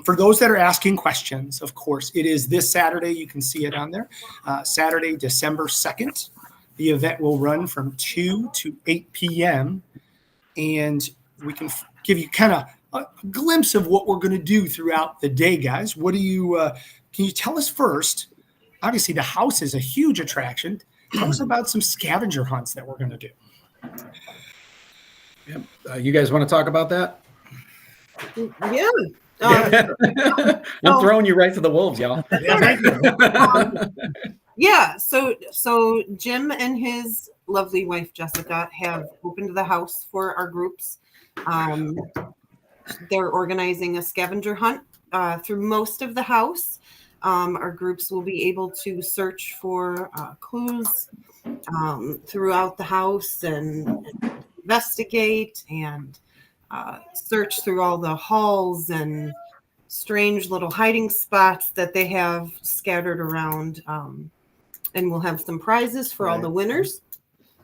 for those that are asking questions, of course, it is this Saturday. You can see it on there. Saturday, December 2nd. The event will run from 2 to 8 p.m. And we can give you kind of a glimpse of what we're going to do throughout the day, guys. What do you, can you tell us first? Obviously, the house is a huge attraction. Tell us about some scavenger hunts that we're going to do. Yeah. You guys want to talk about that? Yeah. I'm throwing you right to the wolves, y'all. Yeah. So Jim and his lovely wife, Jessica, have opened the house for our groups. They're organizing a scavenger hunt through most of the house. Our groups will be able to search for clues throughout the house and investigate and search through all the halls and strange little hiding spots that they have scattered around. And we'll have some prizes for all the winners.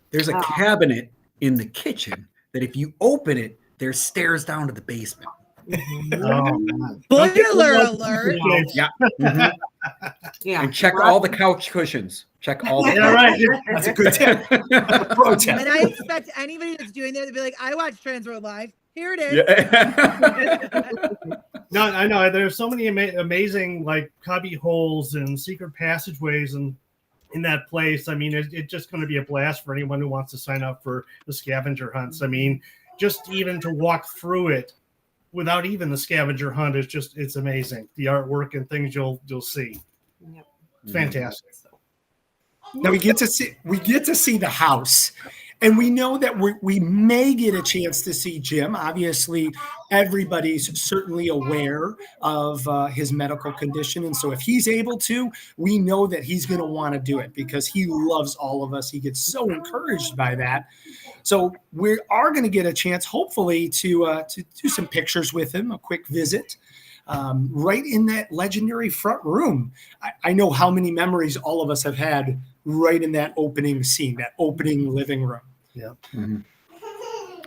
There's a cabinet in the kitchen that if you open it, there's stairs down to the basement. Spoiler alert. Yeah. Mm-hmm. Yeah. And check all the couch cushions. Check all the right. That's a good tip. Pro tip. And I expect anybody that's doing that to be like, I watch TransWorld Live. Here it is. Yeah. No, I know. There's so many amazing like cubby holes and secret passageways and in that place. I mean, it's just going to be a blast for anyone who wants to sign up for the scavenger hunts. I mean, just even to walk through it without even the scavenger hunt is it's amazing. The artwork and things you'll see. Yep. It's fantastic. Now we get to see the house, and we know that we may get a chance to see Jim. Obviously, everybody's certainly aware of his medical condition, and so if he's able to, we know that he's going to want to do it because he loves all of us. He gets so encouraged by that. So we are going to get a chance, hopefully, to do some pictures with him, a quick visit, right in that legendary front room. I know how many memories all of us have had right in that opening scene, that opening living room. Yeah. Mm-hmm.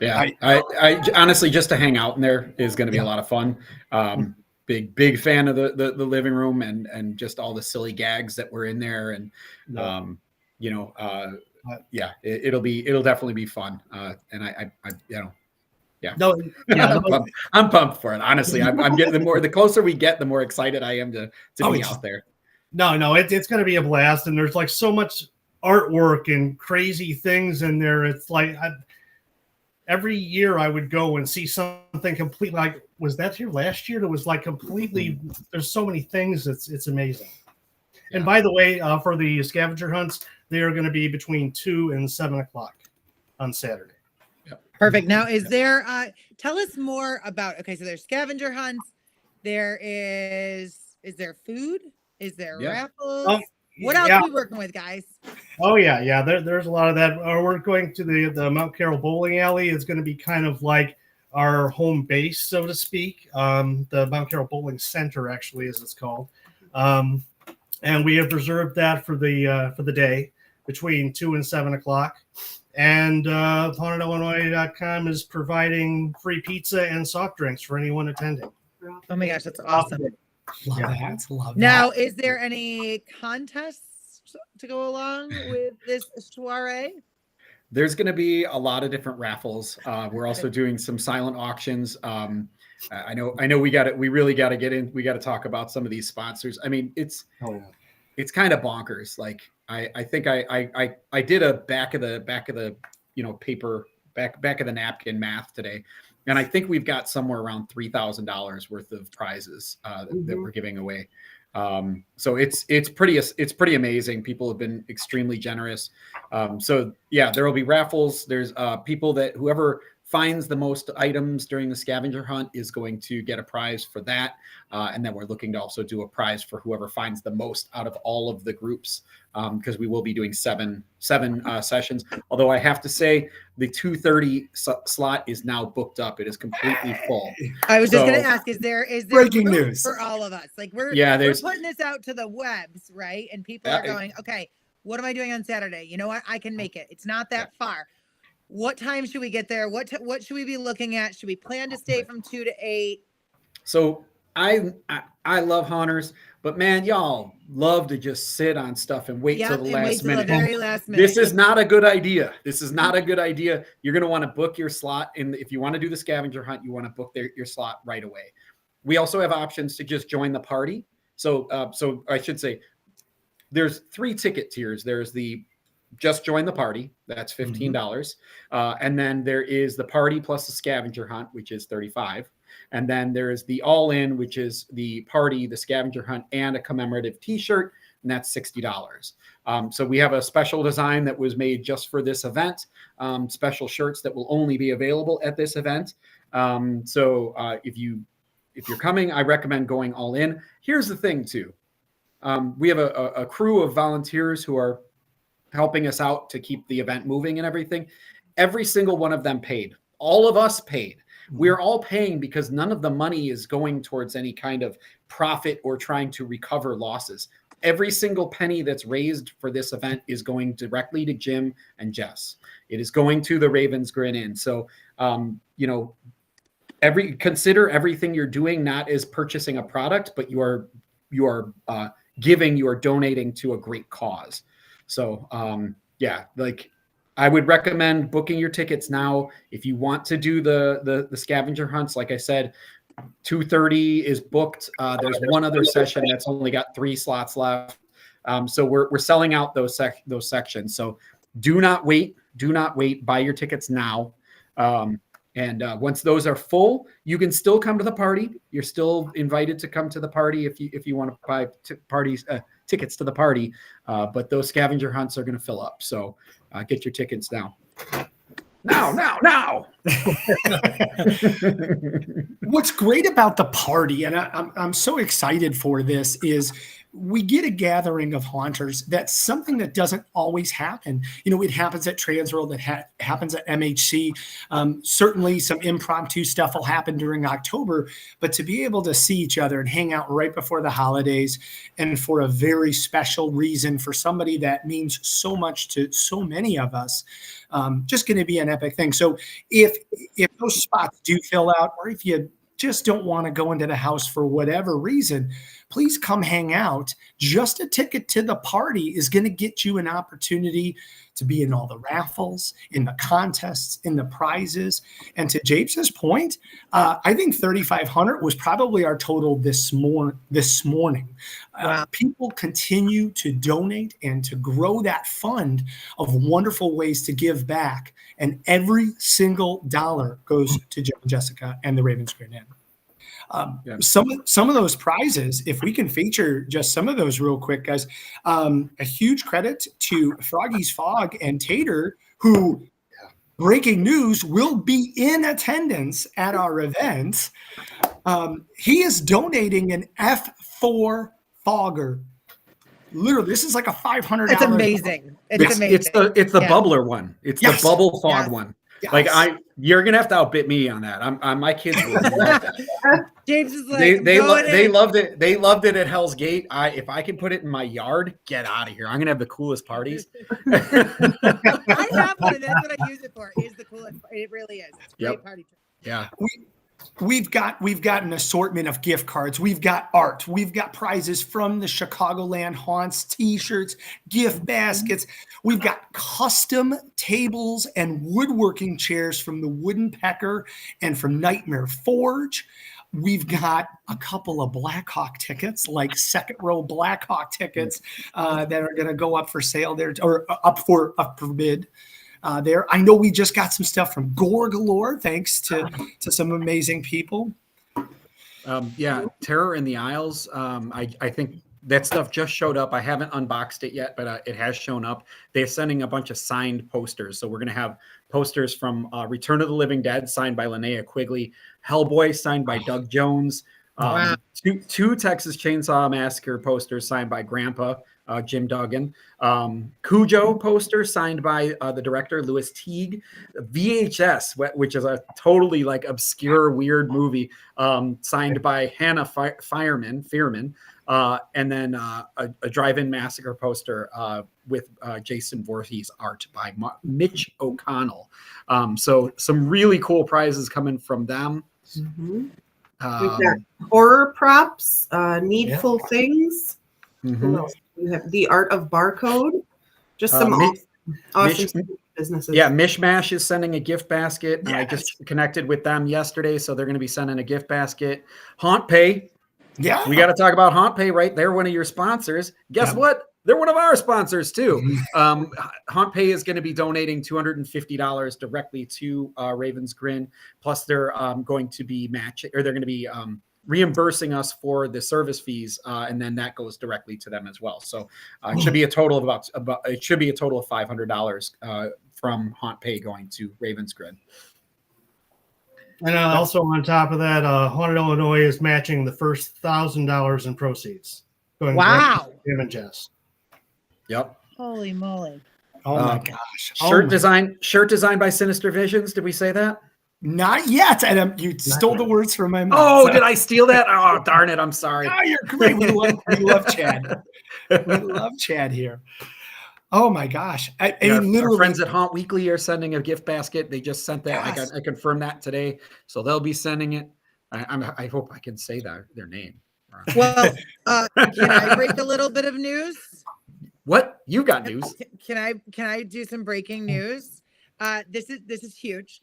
Yeah. I honestly, just to hang out in there is going to be a lot of fun. Big fan of the living room and just all the silly gags that were in there. And, it'll definitely be fun. And I'm pumped for it. Honestly, I'm getting the closer we get, the more excited I am to be out there. No, it's going to be a blast. And there's like so much artwork and crazy things in there. It's like every year I would go and see something completely like, was that here last year? It was like completely, there's so many things. It's amazing. Yeah. And by the way, for the scavenger hunts, they are going to be between 2 and 7 o'clock on Saturday. Perfect. Now, is there, tell us more about, okay, so there's scavenger hunts. Is there food? Is there raffles? What else are we working with, guys? Oh yeah. There's a lot of that. We're going to the Mount Carroll bowling alley. Is going to be kind of like our home base, so to speak. The Mount Carroll Bowling Center, actually, as it's called, and we have reserved that for the day between 2 and 7 o'clock. And HauntedIllinois.com is providing free pizza and soft drinks for anyone attending. Oh my gosh, that's awesome. Love that. Love now, that. is there any contests to go along with this soiree? There's going to be a lot of different raffles. We're also doing some silent auctions. I know we really got to get in. We got to talk about some of these sponsors. I mean, it's kind of bonkers. Like I think I did a back of the paper back of the napkin math today, and I think we've got somewhere around $3,000 worth of prizes that we're giving away. So it's pretty amazing. People have been extremely generous. So yeah, there will be raffles. There's people that whoever finds the most items during the scavenger hunt is going to get a prize for that. And then we're looking to also do a prize for whoever finds the most out of all of the groups, because we will be doing seven sessions. Although I have to say the 2:30 slot is now booked up. It is completely full. I was just going to ask, is there breaking news for all of us? Like we're putting this out to the webs, right? And people are going, okay, what am I doing on Saturday? You know what? I can make it. It's not that far. What time should we get there? What should we be looking at? Should we plan to stay from 2 to 8? So I love haunters, but man, y'all love to just sit on stuff and wait till the last minute. The very last minute. This is not a good idea. You're going to want to book your slot. And if you want to do the scavenger hunt, you want to book your slot right away. We also have options to just join the party. So I should say there's 3 ticket tiers. There's the just join the party. That's $15. And then there is the party plus the scavenger hunt, which is $35. And then there is the all-in, which is the party, the scavenger hunt, and a commemorative T-shirt, and that's $60. So we have a special design that was made just for this event, special shirts that will only be available at this event. So if you're coming, I recommend going all in. Here's the thing, too. We have a crew of volunteers who are helping us out to keep the event moving and everything. Every single one of them paid. All of us paid. We're all paying because none of the money is going towards any kind of profit or trying to recover losses. Every single penny that's raised for this event is going directly to Jim and Jess. It is going to the Ravens Grin Inn. So, consider everything you're doing not as purchasing a product, but you are donating to a great cause. So, I would recommend booking your tickets now. If you want to do the scavenger hunts, like I said, 2:30 is booked. There's one other session that's only got 3 slots left. So we're selling out those sections. So do not wait. Buy your tickets now. And once those are full, you can still come to the party. You're still invited to come to the party if you want to buy tickets to the party. But those scavenger hunts are going to fill up. So get your tickets now. Now. What's great about the party, and I'm so excited for this, is we get a gathering of haunters. That's something that doesn't always happen. It happens at TransWorld. It happens at MHC. Certainly some impromptu stuff will happen during October, but to be able to see each other and hang out right before the holidays and for a very special reason for somebody that means so much to so many of us, just going to be an epic thing. So if those spots do fill out, or if you just don't want to go into the house for whatever reason, please come hang out. Just a ticket to the party is going to get you an opportunity to be in all the raffles, in the contests, in the prizes. And to Japes's point, I think 3,500 was probably our total this morning. Wow. People continue to donate and to grow that fund of wonderful ways to give back. And every single dollar goes to Jim and Jessica and the Ravens Grin Inn. Some of those prizes, if we can feature just some of those real quick, guys, a huge credit to Froggy's Fog and Tater, who breaking news, will be in attendance at our event. He is donating an F4 fogger. Literally, this is like a $500. It's amazing. It's amazing. It's the bubbler one. It's the bubble fog one. Yes. Like you're gonna have to outbid me on that. My kids would love that. James is like, they loved it. They loved it at Hell's Gate. If I can put it in my yard, get out of here. I'm gonna have the coolest parties. I have one, and that's what I use it for. Is the coolest. It really is. It's a great party trick. Yeah. We've got an assortment of gift cards. We've got art. We've got prizes from the Chicagoland Haunts, t-shirts, gift baskets. We've got custom tables and woodworking chairs from the Wooden Pecker and from Nightmare Forge. We've got a couple of Blackhawk tickets, like second row Blackhawk tickets that are going to go up for sale there, or up for bid. There, I know we just got some stuff from Gore Galore, thanks to some amazing people. Terror in the Isles. I think that stuff just showed up. I haven't unboxed it yet, but it has shown up. They're sending a bunch of signed posters, so we're going to have posters from Return of the Living Dead signed by Linnea Quigley, Hellboy signed by Doug Jones, two Texas Chainsaw Massacre posters signed by Grandpa. Jim Duggan, Cujo poster signed by the director Louis Teague, VHS, which is a totally like obscure weird movie, signed by Hannah Fearman, and then a drive-in massacre poster with Jason Voorhees art by Mitch O'Connell. So some really cool prizes coming from them. Mm-hmm. We've got horror props, needful things. Mm-hmm. You have the Art of Barcode. Just some awesome businesses. Yeah, Mishmash is sending a gift basket. Yes. I just connected with them yesterday, so they're going to be sending a gift basket. Haunt Pay. Yeah. We got to talk about Haunt Pay, right? They're one of your sponsors. Guess what? They're one of our sponsors, too. Haunt Pay is going to be donating $250 directly to Raven's Grin. Plus, they're going to be they're going to be reimbursing us for the service fees, and then that goes directly to them as well. So it should be a total of $500 from Haunt Pay going to Raven's Grid. And also on top of that, Haunted Illinois is matching the first $1,000 in proceeds. Going wow! To Jim and Jess. Yep. Holy moly! Oh my gosh! Shirt design by Sinister Visions. Did we say that? Not yet. And you stole the words from my mouth. Oh, did I steal that? Oh, darn it. I'm sorry. Oh, you're great. We love Chad. We love Chad here. Oh my gosh. I mean, literally, our friends at Haunt Weekly are sending a gift basket. They just sent that. Yes. I confirmed that today. So they'll be sending it. I hope I can say their name. Well, can I break a little bit of news? What? You got news. Can I do some breaking news? This is huge.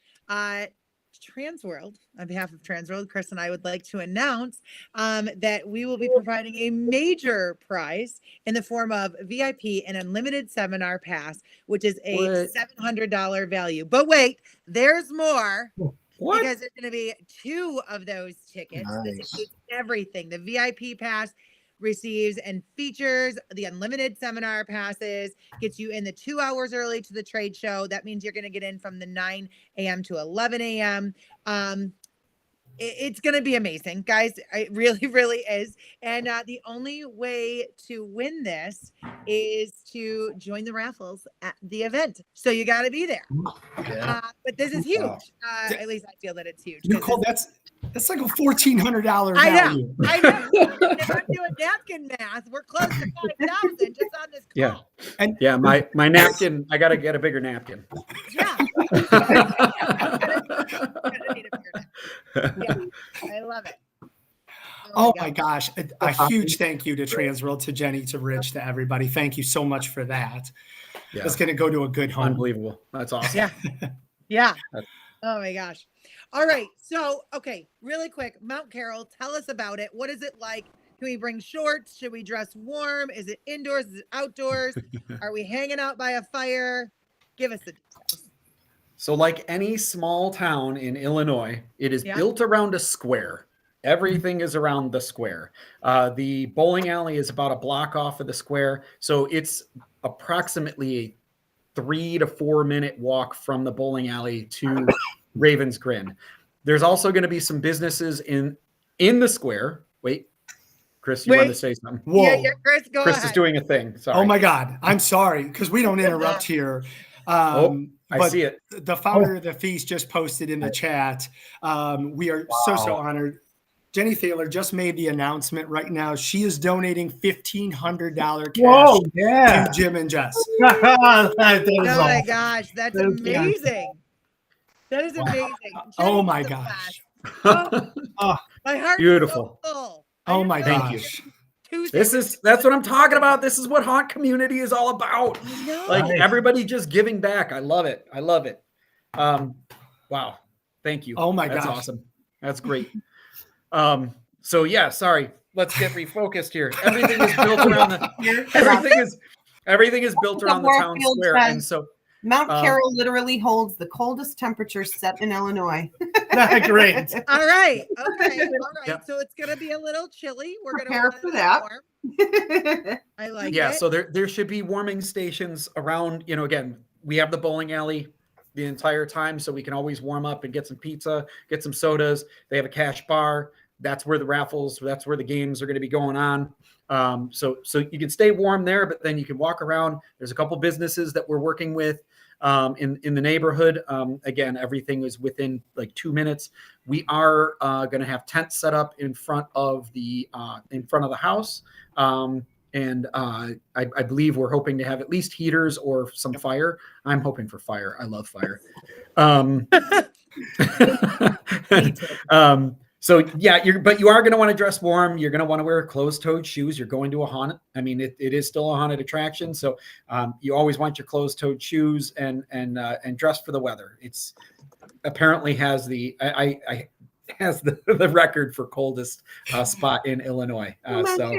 TransWorld, on behalf of TransWorld, Chris and I would like to announce that we will be providing a major prize in the form of VIP and unlimited seminar pass, which is a $700 value. But wait, there's more. What? Because there's going to be 2 of those tickets. Nice. This includes everything. The VIP pass receives and features the unlimited seminar passes, gets you in the 2 hours early to the trade show. That means you're going to get in from the 9 a.m. to 11 a.m. It's going to be amazing, guys. It really, really is. And the only way to win this is to join the raffles at the event. So you got to be there. Yeah. But this is huge. At least I feel that it's huge. Nicole, that's like a $1,400 value. I know. If I'm doing napkin math, we're close to 5,000 just on this call. Yeah. My napkin. I got to get a bigger napkin. Yeah. Yeah, I love it. Oh my gosh. A huge thank you to TransWorld, to Jenny, to Rich, to everybody. Thank you so much for that. Yeah. It's going to go to a good home. Unbelievable. That's awesome. Yeah. Oh my gosh. All right. So, okay, really quick, Mount Carroll, tell us about it. What is it like? Can we bring shorts? Should we dress warm? Is it indoors? Is it outdoors? Are we hanging out by a fire? Give us the details. So like any small town in Illinois, it is built around a square. Everything is around the square. The bowling alley is about a block off of the square. So it's approximately 3 to 4 minute walk from the bowling alley to Raven's Grin. There's also going to be some businesses in the square. Wait, Chris, you wanted to say something? Whoa. Yeah, Chris, go Chris ahead. is doing a thing. Sorry. Oh my God. I'm sorry, because we don't interrupt here. I see it. The founder of the feast just posted in the chat. We are so honored. Jenny Thaler just made the announcement right now. She is donating $1,500 cash to Jim and Jess. Oh my gosh, that's amazing. That is amazing. Oh my gosh. My heart beautiful. Is so full. Oh my gosh. That's what I'm talking about. This is what haunt community is all about. Like everybody just giving back. I love it. Wow. Thank you. Oh my gosh. That's awesome. That's great. So yeah, sorry. Let's get refocused here. Everything is built around everything is built around the town square. And so Mount Carroll literally holds the coldest temperatures set in Illinois. Great. All right. Okay. All right. Yep. So it's gonna be a little chilly. We're gonna prepare for that. I like it. Yeah, so there should be warming stations around, again, we have the bowling alley the entire time, so we can always warm up and get some pizza, get some sodas. They have a cash bar. That's where the raffles, that's where the games are going to be going on. So you can stay warm there, but then you can walk around. There's a couple businesses that we're working with in the neighborhood. Again, everything is within like 2 minutes. We are going to have tents set up in front of the house. And I believe we're hoping to have at least heaters or some fire. I'm hoping for fire. I love fire. So yeah, but you are going to want to dress warm. You're going to want to wear closed-toed shoes. You're going to a haunted. I mean, it is still a haunted attraction. So you always want your closed-toed shoes and dress for the weather. It's apparently has the record for coldest spot in Illinois. Although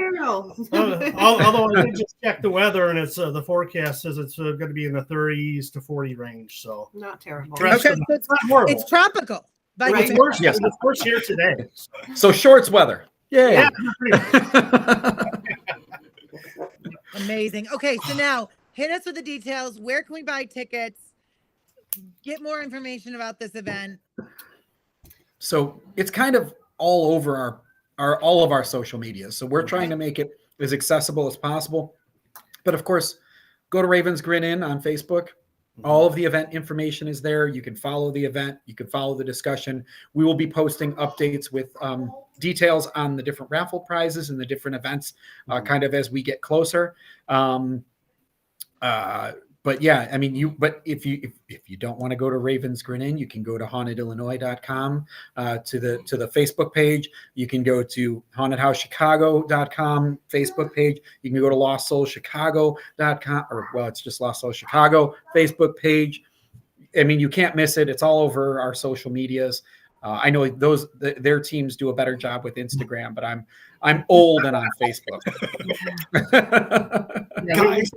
I did just check the weather, and it's the forecast says it's going to be in the 30s to 40 range. So not terrible. Okay, so it's tropical. Right. It's worse here today. So shorts weather. Yay. Yeah. Amazing. Okay, so now hit us with the details. Where can we buy tickets? Get more information about this event. So it's kind of all over all of our social media. So we're trying to make it as accessible as possible. But of course, go to Raven's Grin Inn on Facebook. All of the event information is there. You can follow the event. You can follow the discussion. We will be posting updates with details on the different raffle prizes and the different events kind of as we get closer. But yeah, I mean, but if you don't want to go to Raven's Grin Inn, you can go to hauntedillinois.com to the Facebook page. You can go to hauntedhousechicago.com Facebook page. You can go to lostsoulchicago.com, or well, it's just Lost Soul Chicago Facebook page. I mean, you can't miss it. It's all over our social medias. I know their teams do a better job with Instagram, but I'm old and on Facebook. Guys,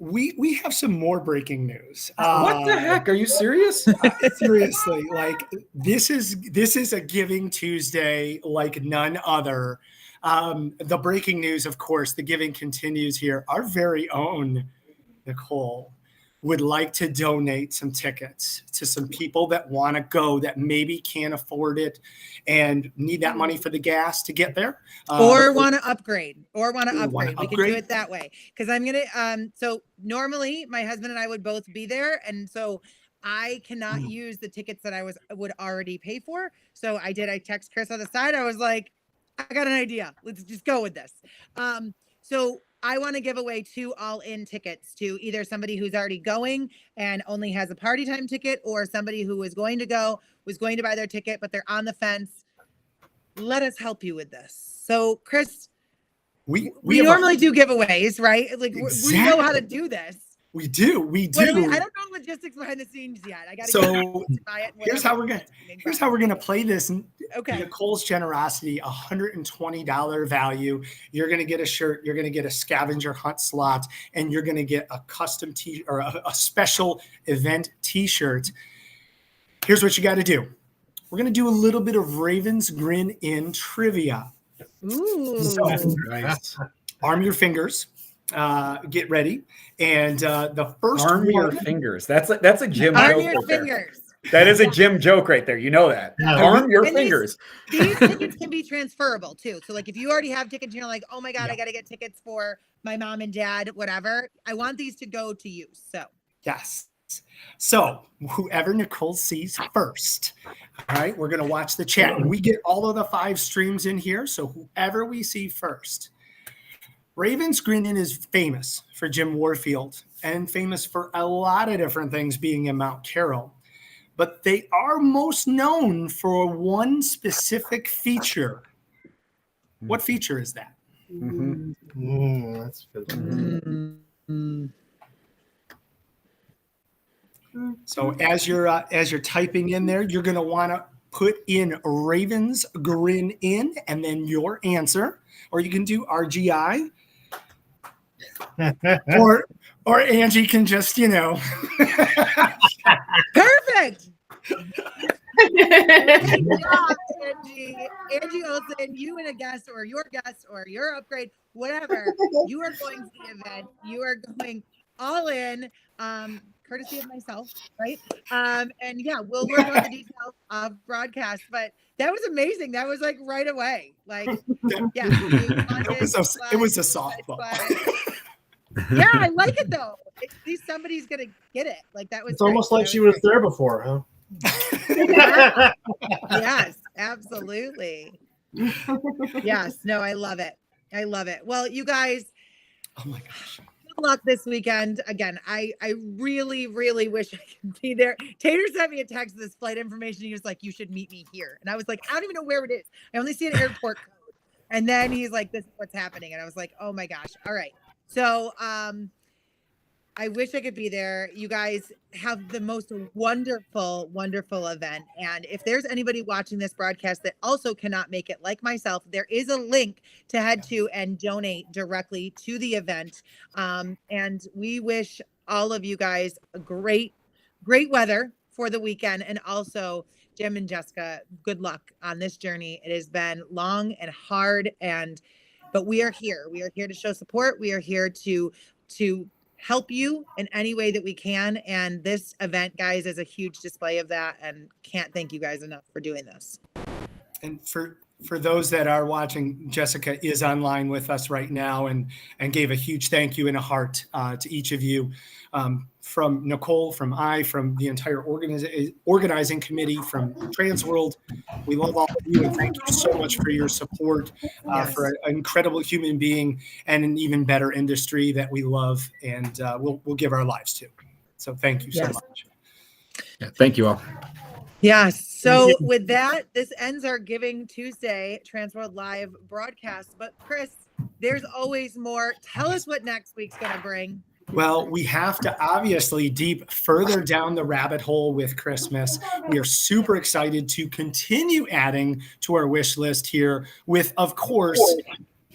we have some more breaking news. What the heck? Are you serious? Seriously, like this is a Giving Tuesday like none other. The breaking news, of course, the giving continues here. Our very own Nicole would like to donate some tickets to some people that want to go that maybe can't afford it and need that money for the gas to get there. Or want to upgrade. We can do it that way. Because I'm going to, so normally my husband and I would both be there. And so I cannot use the tickets that I would already pay for. So I text Chris on the side. I was like, I got an idea. Let's just go with this. So I want to give away 2 all-in tickets to either somebody who's already going and only has a party time ticket, or somebody who was going to buy their ticket, but they're on the fence. Let us help you with this. So, Chris, we normally do giveaways, right? Like we know how to do this. We do. I don't know logistics behind the scenes yet. I got to buy it. Here's how we're gonna play this. Okay. Nicole's generosity, $120 value. You're gonna get a shirt. You're gonna get a scavenger hunt slot, and you're gonna get a custom or a special event T-shirt. Here's what you got to do. We're gonna do a little bit of Raven's Grin Inn trivia. Ooh. So, nice. Arm your fingers. get ready. And the first arm one, your fingers. That's a Jim Arm joke your right there. fingers. That is a Jim joke right there. You know that. Yeah. Arm your And fingers. These tickets can be transferable too. So like if you already have tickets, you're like, oh my God, I got to get tickets for my mom and dad, whatever. I want these to go to you. So yes. So whoever Nicole sees first, all right, we're going to watch the chat. And we get all of the 5 streams in here. So whoever we see first. Ravens Grinning is famous for Jim Warfield and famous for a lot of different things being in Mount Carroll. But they are most known for one specific feature. What feature is that? That's good. So as you're typing in there, you're going to want to put in Ravens Grin in and then your answer, or you can do RGI, or Angie can just perfect. Great job, Angie Olsen, you and a guest or your upgrade, whatever. You are going to the event. You are going all in. Courtesy of myself, right? And yeah, we'll work on the details of broadcast, but that was amazing. That was like right away. Like, yeah, it was a softball. Yeah, I like it though. At least somebody's gonna get it. Like that was. It's almost like she was there before, huh? Yes, absolutely. Yes, no, I love it. I love it. Well, you guys. Oh my gosh. Luck this weekend. Again, I really, really wish I could be there. Tater sent me a text with this flight information. He was like, you should meet me here. And I was like, I don't even know where it is. I only see an airport code. And then he's like, this is what's happening. And I was like, oh my gosh. All right. So I wish I could be there. You guys have the most wonderful, wonderful event. And if there's anybody watching this broadcast that also cannot make it, like myself, there is a link to head to and donate directly to the event. And we wish all of you guys a great weather for the weekend. And also, Jim and Jessica, good luck on this journey. It has been long and hard, but we are here. We are here to show support. We are here to help you in any way that we can. And this event, guys, is a huge display of that, and can't thank you guys enough for doing this. And for those that are watching, Jessica is online with us right now and gave a huge thank you and a heart to each of you, from Nicole, from the entire organizing committee, from TransWorld. We love all of you and thank you so much for your support, for an incredible human being and an even better industry that we love and we'll give our lives to. So thank you so much. Yeah, thank you all. Yes. So with that, this ends our Giving Tuesday TransWorld Live broadcast. But Chris, there's always more. Tell us what next week's going to bring. Well, we have to obviously deep further down the rabbit hole with Christmas. We are super excited to continue adding to our wish list here with, of course,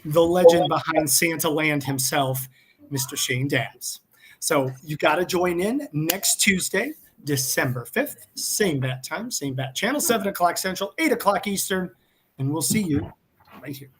the legend behind Santa Land himself, Mr. Shane Dabbs. So you got to join in next Tuesday, December 5th, same bat time, same bat channel, 7 o'clock Central, 8 o'clock Eastern, and we'll see you right here.